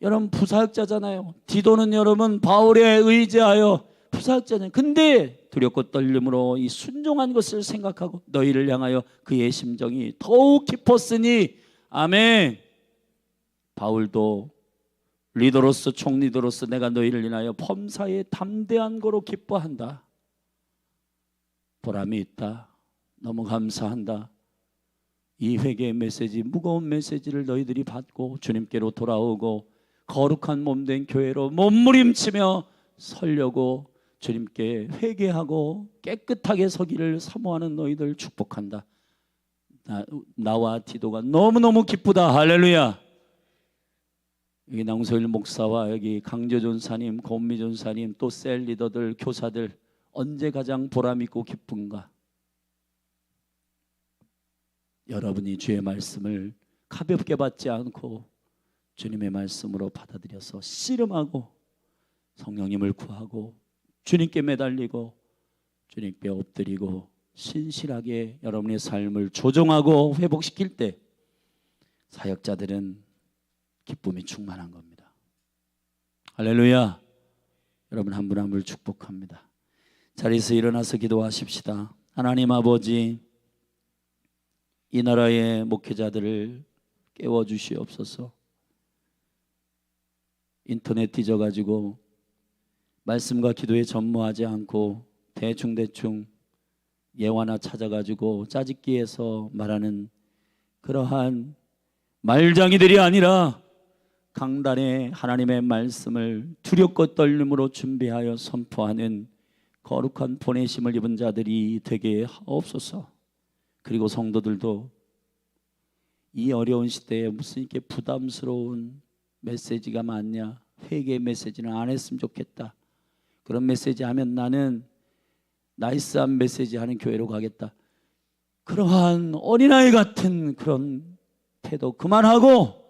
여러분 부사역자잖아요. 디도는 여러분 바울에 의지하여 부사학자는 근데 두렵고 떨림으로 이 순종한 것을 생각하고 너희를 향하여 그의 심정이 더욱 깊었으니 아멘. 바울도 리더로서 총리더로서 내가 너희를 인하여 범사에 담대한 거로 기뻐한다. 보람이 있다. 너무 감사한다. 이 회개의 메시지, 무거운 메시지를 너희들이 받고 주님께로 돌아오고 거룩한 몸된 교회로 몸부림치며 서려고 주님께 회개하고 깨끗하게 서기를 사모하는 너희들 축복한다. 나와 디도가 너무너무 기쁘다. 할렐루야. 여기 남소일 목사와 여기 강조 전사님, 권미 전사님, 또 셀 리더들, 교사들 언제 가장 보람있고 기쁜가? 여러분이 주의 말씀을 가볍게 받지 않고 주님의 말씀으로 받아들여서 씨름하고 성령님을 구하고 주님께 매달리고 주님께 엎드리고 신실하게 여러분의 삶을 조정하고 회복시킬 때 사역자들은 기쁨이 충만한 겁니다. 할렐루야. 여러분 한 분 한 분을 축복합니다. 자리에서 일어나서 기도하십시다. 하나님 아버지, 이 나라의 목회자들을 깨워주시옵소서. 인터넷 뒤져가지고 말씀과 기도에 전무하지 않고 대충대충 예화나 찾아가지고 짜집기해서 말하는 그러한 말장이들이 아니라 강단에 하나님의 말씀을 두렵고 떨림으로 준비하여 선포하는 거룩한 보내심을 입은 자들이 되게 하옵소서. 그리고 성도들도 이 어려운 시대에 무슨 이렇게 부담스러운 메시지가 많냐, 회개의 메시지는 안 했으면 좋겠다, 그런 메시지 하면 나는 나이스한 메시지 하는 교회로 가겠다, 그러한 어린아이 같은 그런 태도 그만하고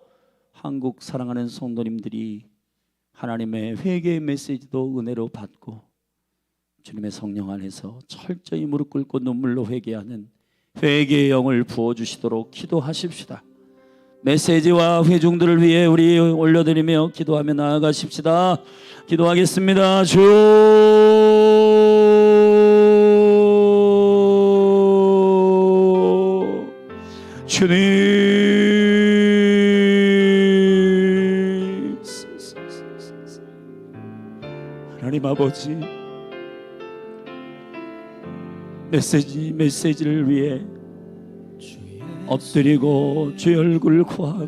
한국 사랑하는 성도님들이 하나님의 회개의 메시지도 은혜로 받고 주님의 성령 안에서 철저히 무릎 꿇고 눈물로 회개하는 회개의 영을 부어주시도록 기도하십시다. 메시지와 회중들을 위해 우리 올려드리며 기도하며 나아가십시다. 기도하겠습니다. 주님, 하나님 아버지, 메시지를 위해 엎드리고 주의 얼굴을 구하고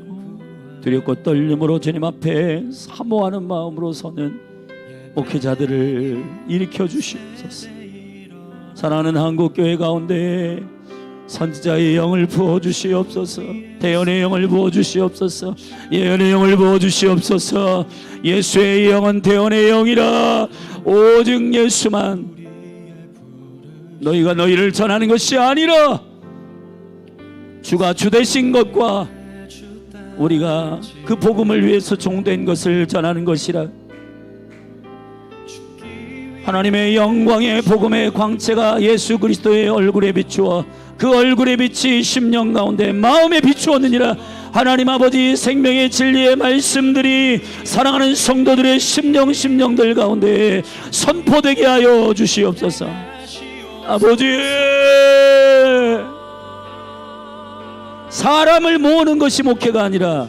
두렵고 떨림으로 주님 앞에 사모하는 마음으로 서는 목회자들을 일으켜 주시옵소서. 사랑하는 한국교회 가운데 선지자의 영을 부어주시옵소서. 대언의 영을 부어주시옵소서. 예언의 영을 부어주시옵소서. 예수의 영은 대언의 영이라. 오직 예수만. 너희가 너희를 전하는 것이 아니라 주가 주 되신 것과 우리가 그 복음을 위해서 종된 것을 전하는 것이라. 하나님의 영광의 복음의 광채가 예수 그리스도의 얼굴에 비추어 그 얼굴의 빛이 심령 가운데 마음에 비추었느니라. 하나님 아버지, 생명의 진리의 말씀들이 사랑하는 성도들의 심령들 가운데 선포되게 하여 주시옵소서. 아버지, 사람을 모으는 것이 목회가 아니라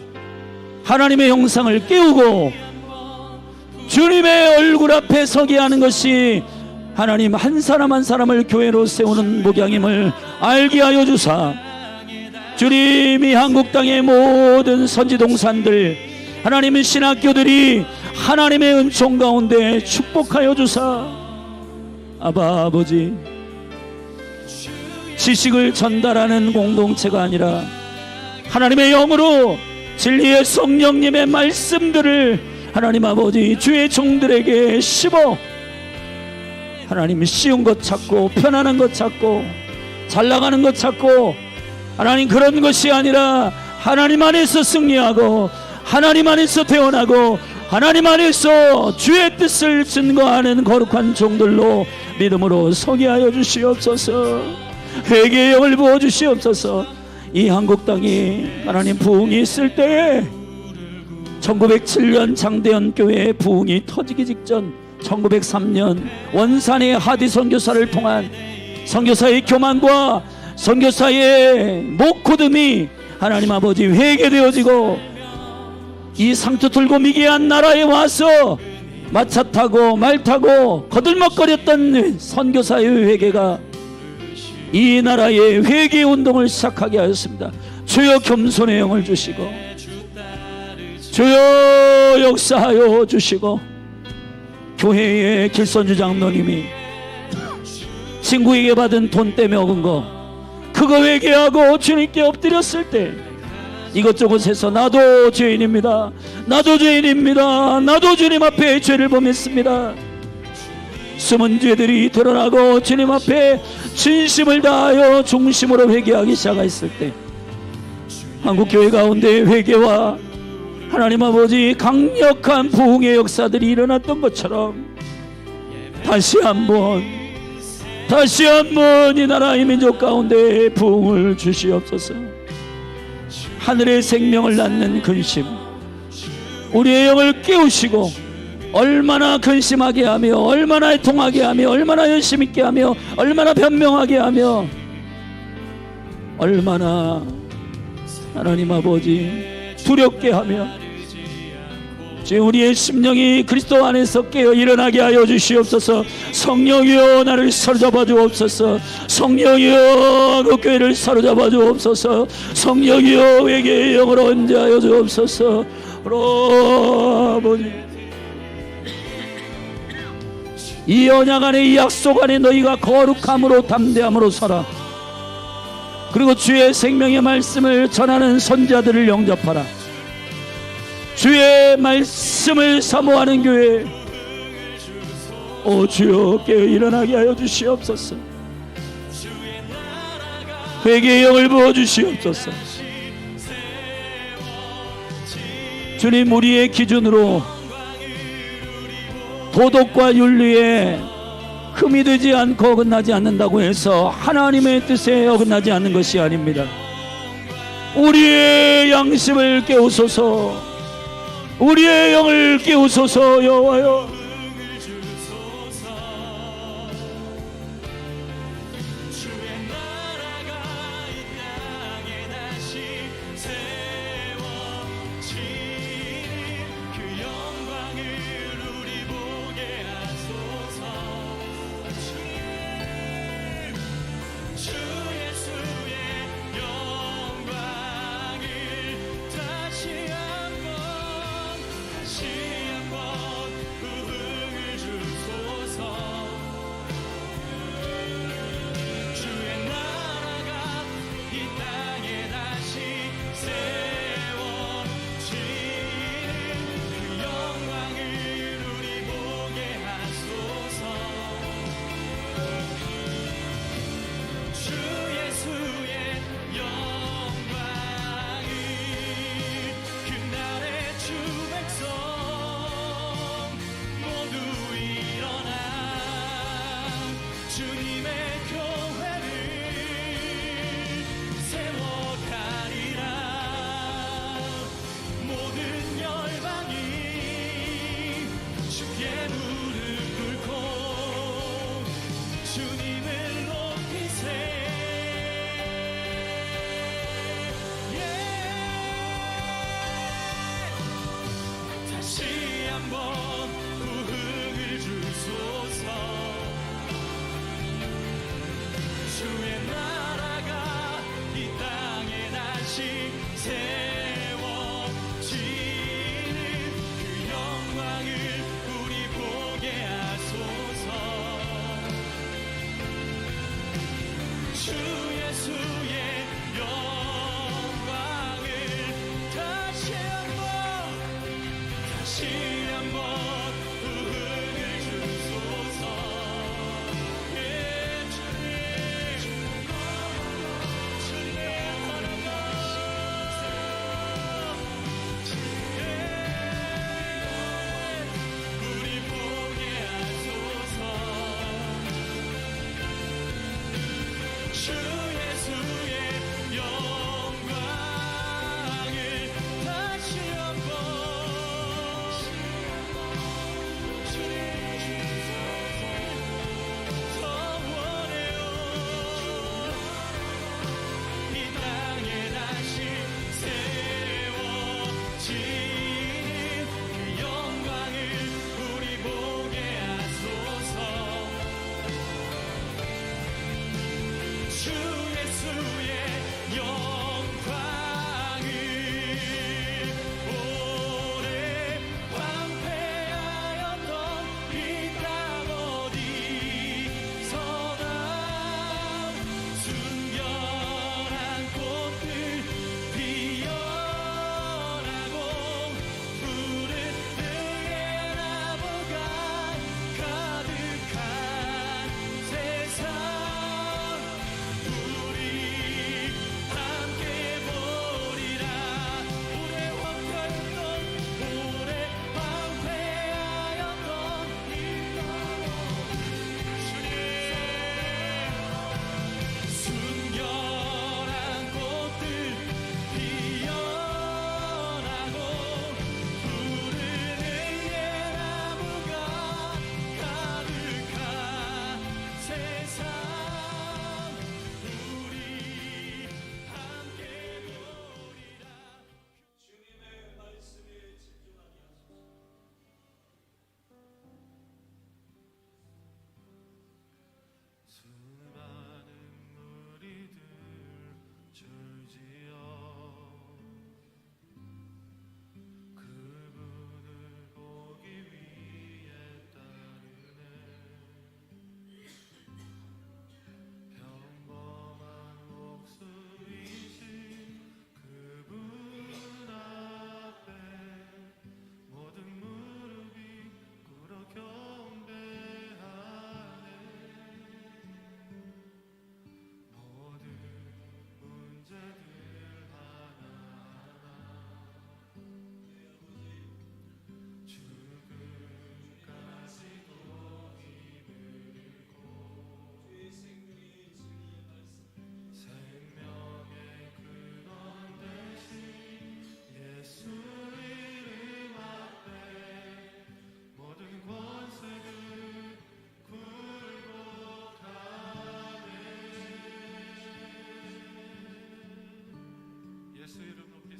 하나님의 형상을 깨우고 주님의 얼굴 앞에 서게 하는 것이 하나님 한 사람 한 사람을 교회로 세우는 목양임을 알게 하여 주사, 주님이 한국 땅의 모든 선지동산들, 하나님의 신학교들이 하나님의 은총 가운데 축복하여 주사, 아버지, 지식을 전달하는 공동체가 아니라 하나님의 영으로 진리의 성령님의 말씀들을 하나님 아버지 주의 종들에게 씹어 하나님 쉬운 것 찾고 편안한 것 찾고 잘 나가는 것 찾고 하나님 그런 것이 아니라 하나님 안에서 승리하고 하나님 안에서 태어나고 하나님 안에서 주의 뜻을 증거하는 거룩한 종들로 믿음으로 서게 하여 주시옵소서. 회개의 영을 부어주시옵소서. 이 한국 땅이 하나님 부흥이 있을 때에 1907년 장대현 교회의 부흥이 터지기 직전 1903년 원산의 하디 선교사를 통한 선교사의 교만과 선교사의 목고듬이 하나님 아버지 회개되어지고 이 상투 들고 미개한 나라에 와서 마차 타고 말 타고 거들먹거렸던 선교사의 회개가 이 나라의 회개 운동을 시작하게 하였습니다. 주여 겸손의 영을 주시고 주여 역사하여 주시고 교회의 길선주 장로님이 친구에게 받은 돈 때문에 얻은 거 그거 회개하고 주님께 엎드렸을 때 이것저것에서 나도 죄인입니다, 나도 죄인입니다, 나도 주님 앞에 죄를 범했습니다. 숨은 죄들이 드러나고 주님 앞에 진심을 다하여 중심으로 회개하기 시작했을 때 한국교회 가운데 회개와 하나님 아버지 강력한 부흥의 역사들이 일어났던 것처럼 다시 한번 이 나라의 민족 가운데 부흥을 주시옵소서. 하늘의 생명을 낳는 근심, 우리의 영을 깨우시고 얼마나 근심하게 하며 얼마나 애통하게 하며 얼마나 열심 있게 하며 얼마나 변명하게 하며 얼마나 하나님 아버지 두렵게 하며 우리의 심령이 그리스도 안에서 깨어 일어나게 하여 주시옵소서. 성령이여 나를 사로잡아 주옵소서. 성령이여 그 교회를 사로잡아 주옵소서. 성령이여 회개의 영으로 언제하여 주옵소서. 아버지 이 언약 안에 이 약속 안에 너희가 거룩함으로 담대함으로 서라. 그리고 주의 생명의 말씀을 전하는 선자들을 영접하라. 주의 말씀을 사모하는 교회 오 주여 깨어 일어나게 하여 주시옵소서. 회개의 영을 부어 주시옵소서. 주님 우리의 기준으로 도덕과 윤리에 흠이 되지 않고 어긋나지 않는다고 해서 하나님의 뜻에 어긋나지 않는 것이 아닙니다. 우리의 양심을 깨우소서. 우리의 영을 깨우소서. 여호와여 다시 한번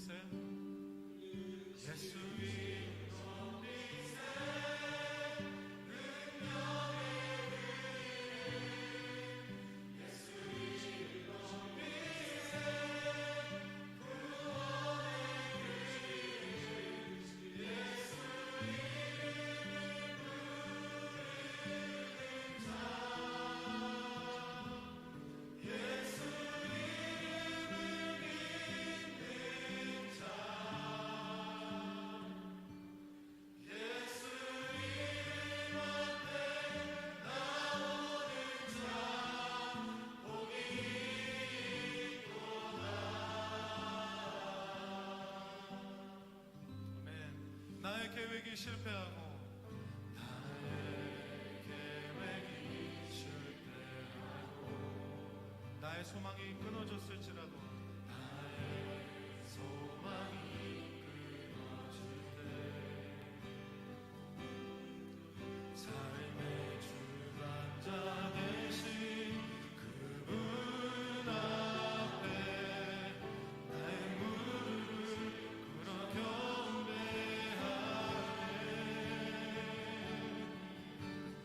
있어요? 예수 이름 믿세 나의 계획이 실패하고 나의 계획이 실패하고 나의 소망이 끊어졌을지라도 나의 소망이 끊어질 때 삶의 주관자 되신 그분 앞에 나의 무릎을 꿇어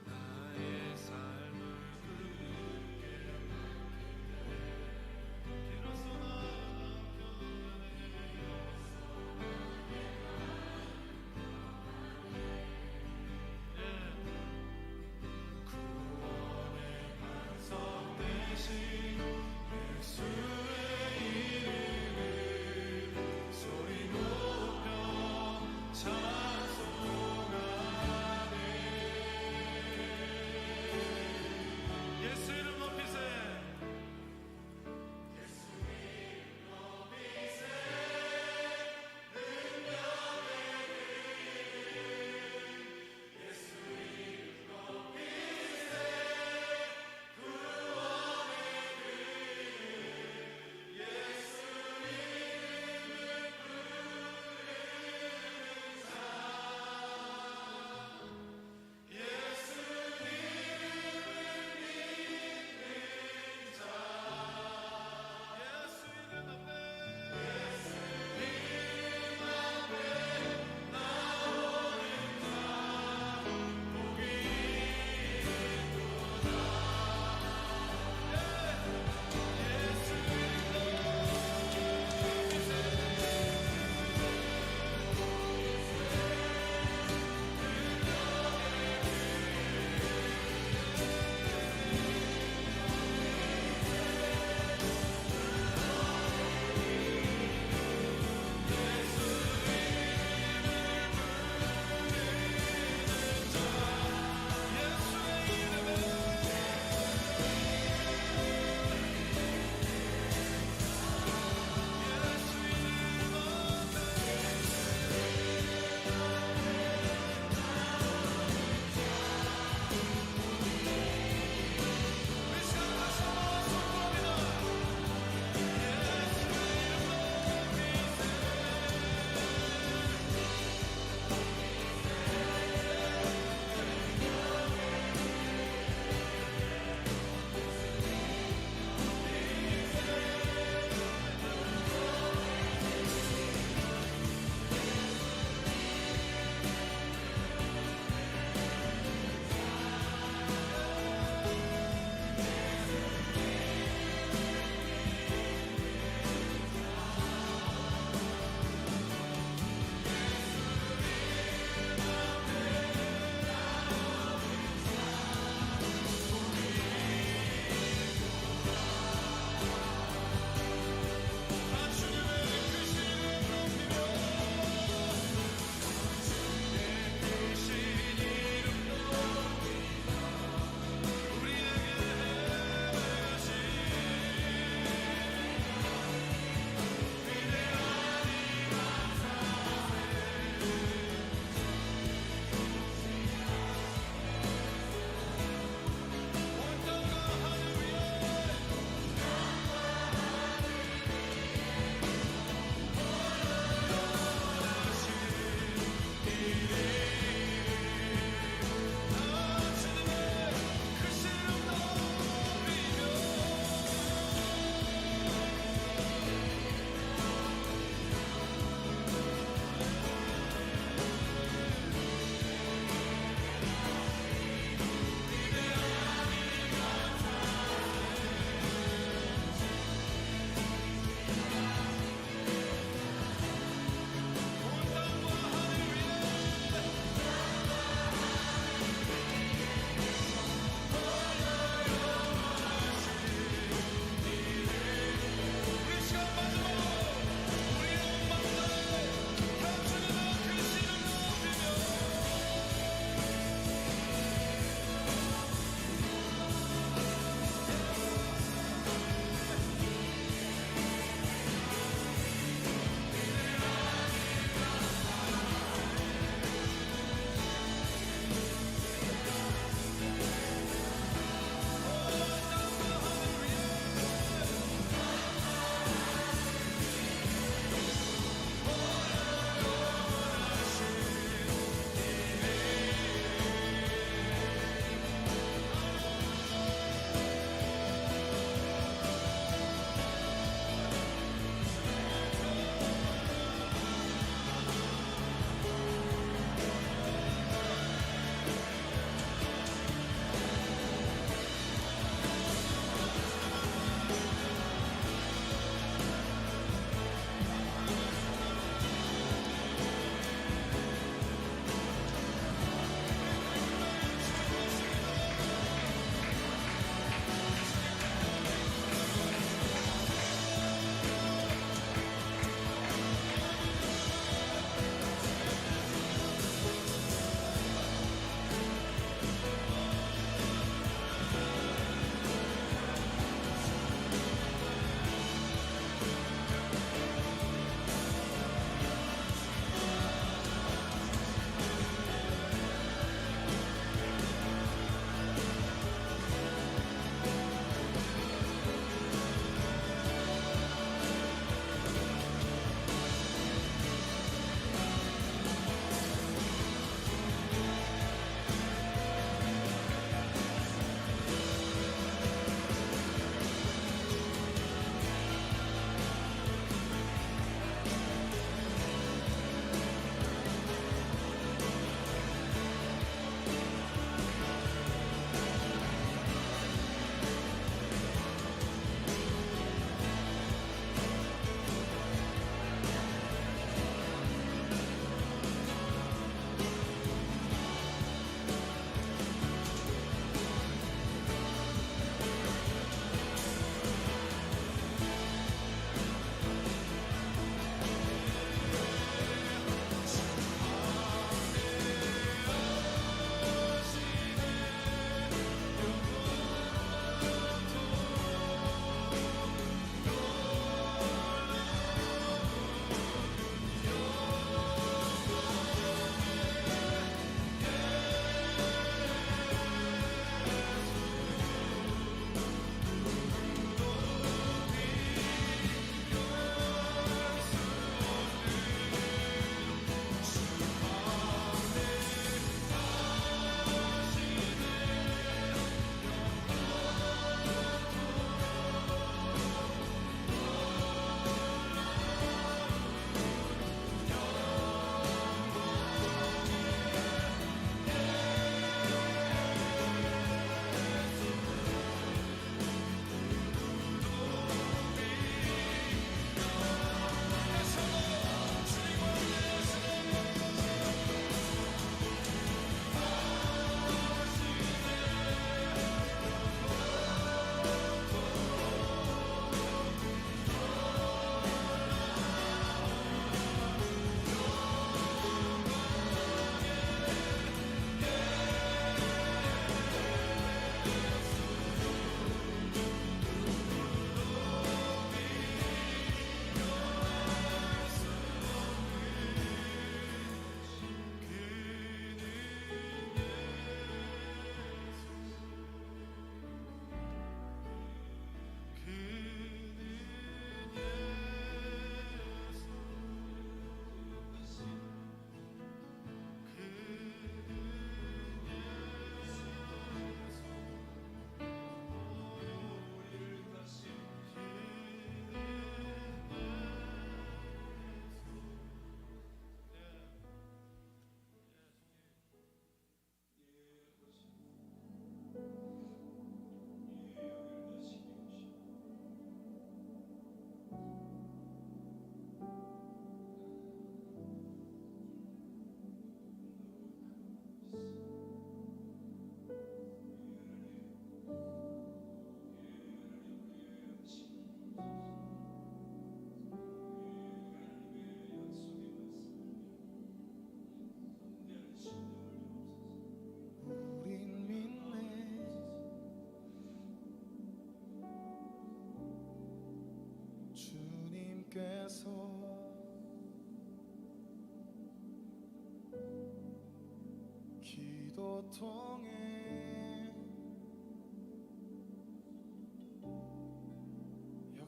나의 삶을 그분께 맡길 때 비로소 나의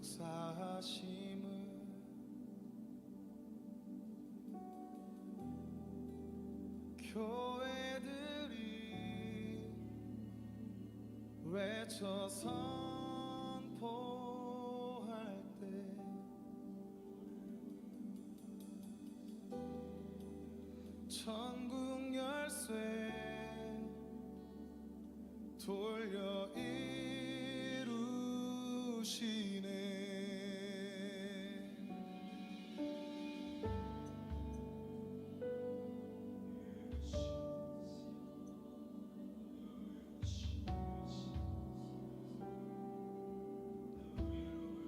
역사하심을 교회들이 외쳐 선포할 때 천국 열쇠 돌려 이루시네.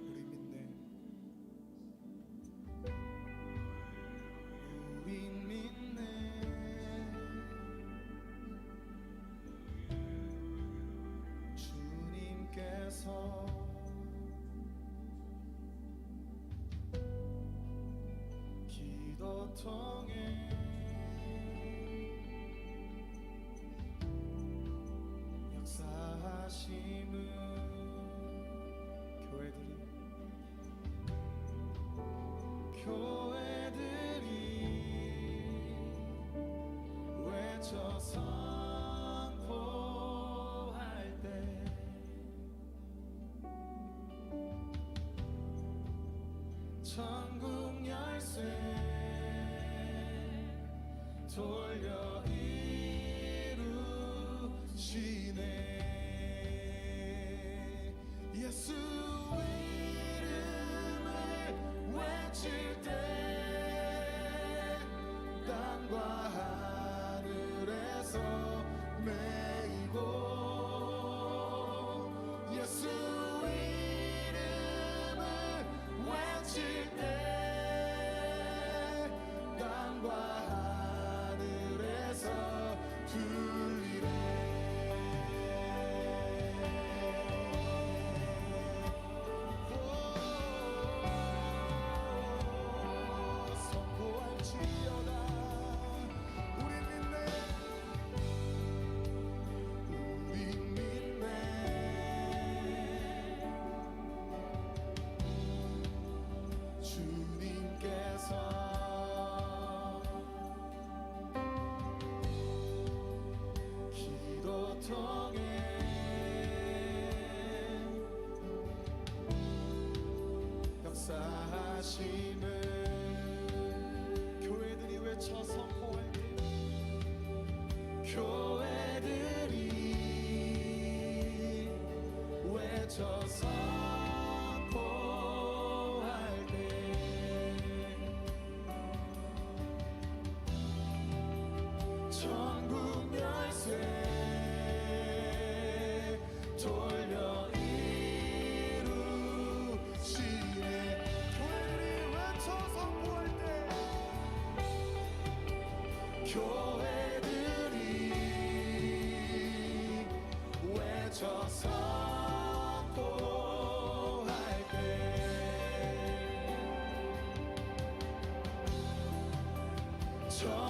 우리 믿네. 우리 믿네. 주님께서 기도통에 역사하심을 교회들이 외쳐 선포할 때 천국 열쇠 돌려 이루시네. 예수 이름을 외칠 때 땅과 하늘에서 메이고 예수 이름을 외칠 때 땅과 하늘에서 들리네. 선포할지어다. 우리 믿네. 우리 믿네. 주님께서 기도통에 역사하심을 교회들이 외쳐 선포할 때 교회들이 외쳐 선포할 때 천국 열쇠 돌려 이루시네. 교회들이 외쳐 선포할 때 교회들이 외쳐 선포할 때 천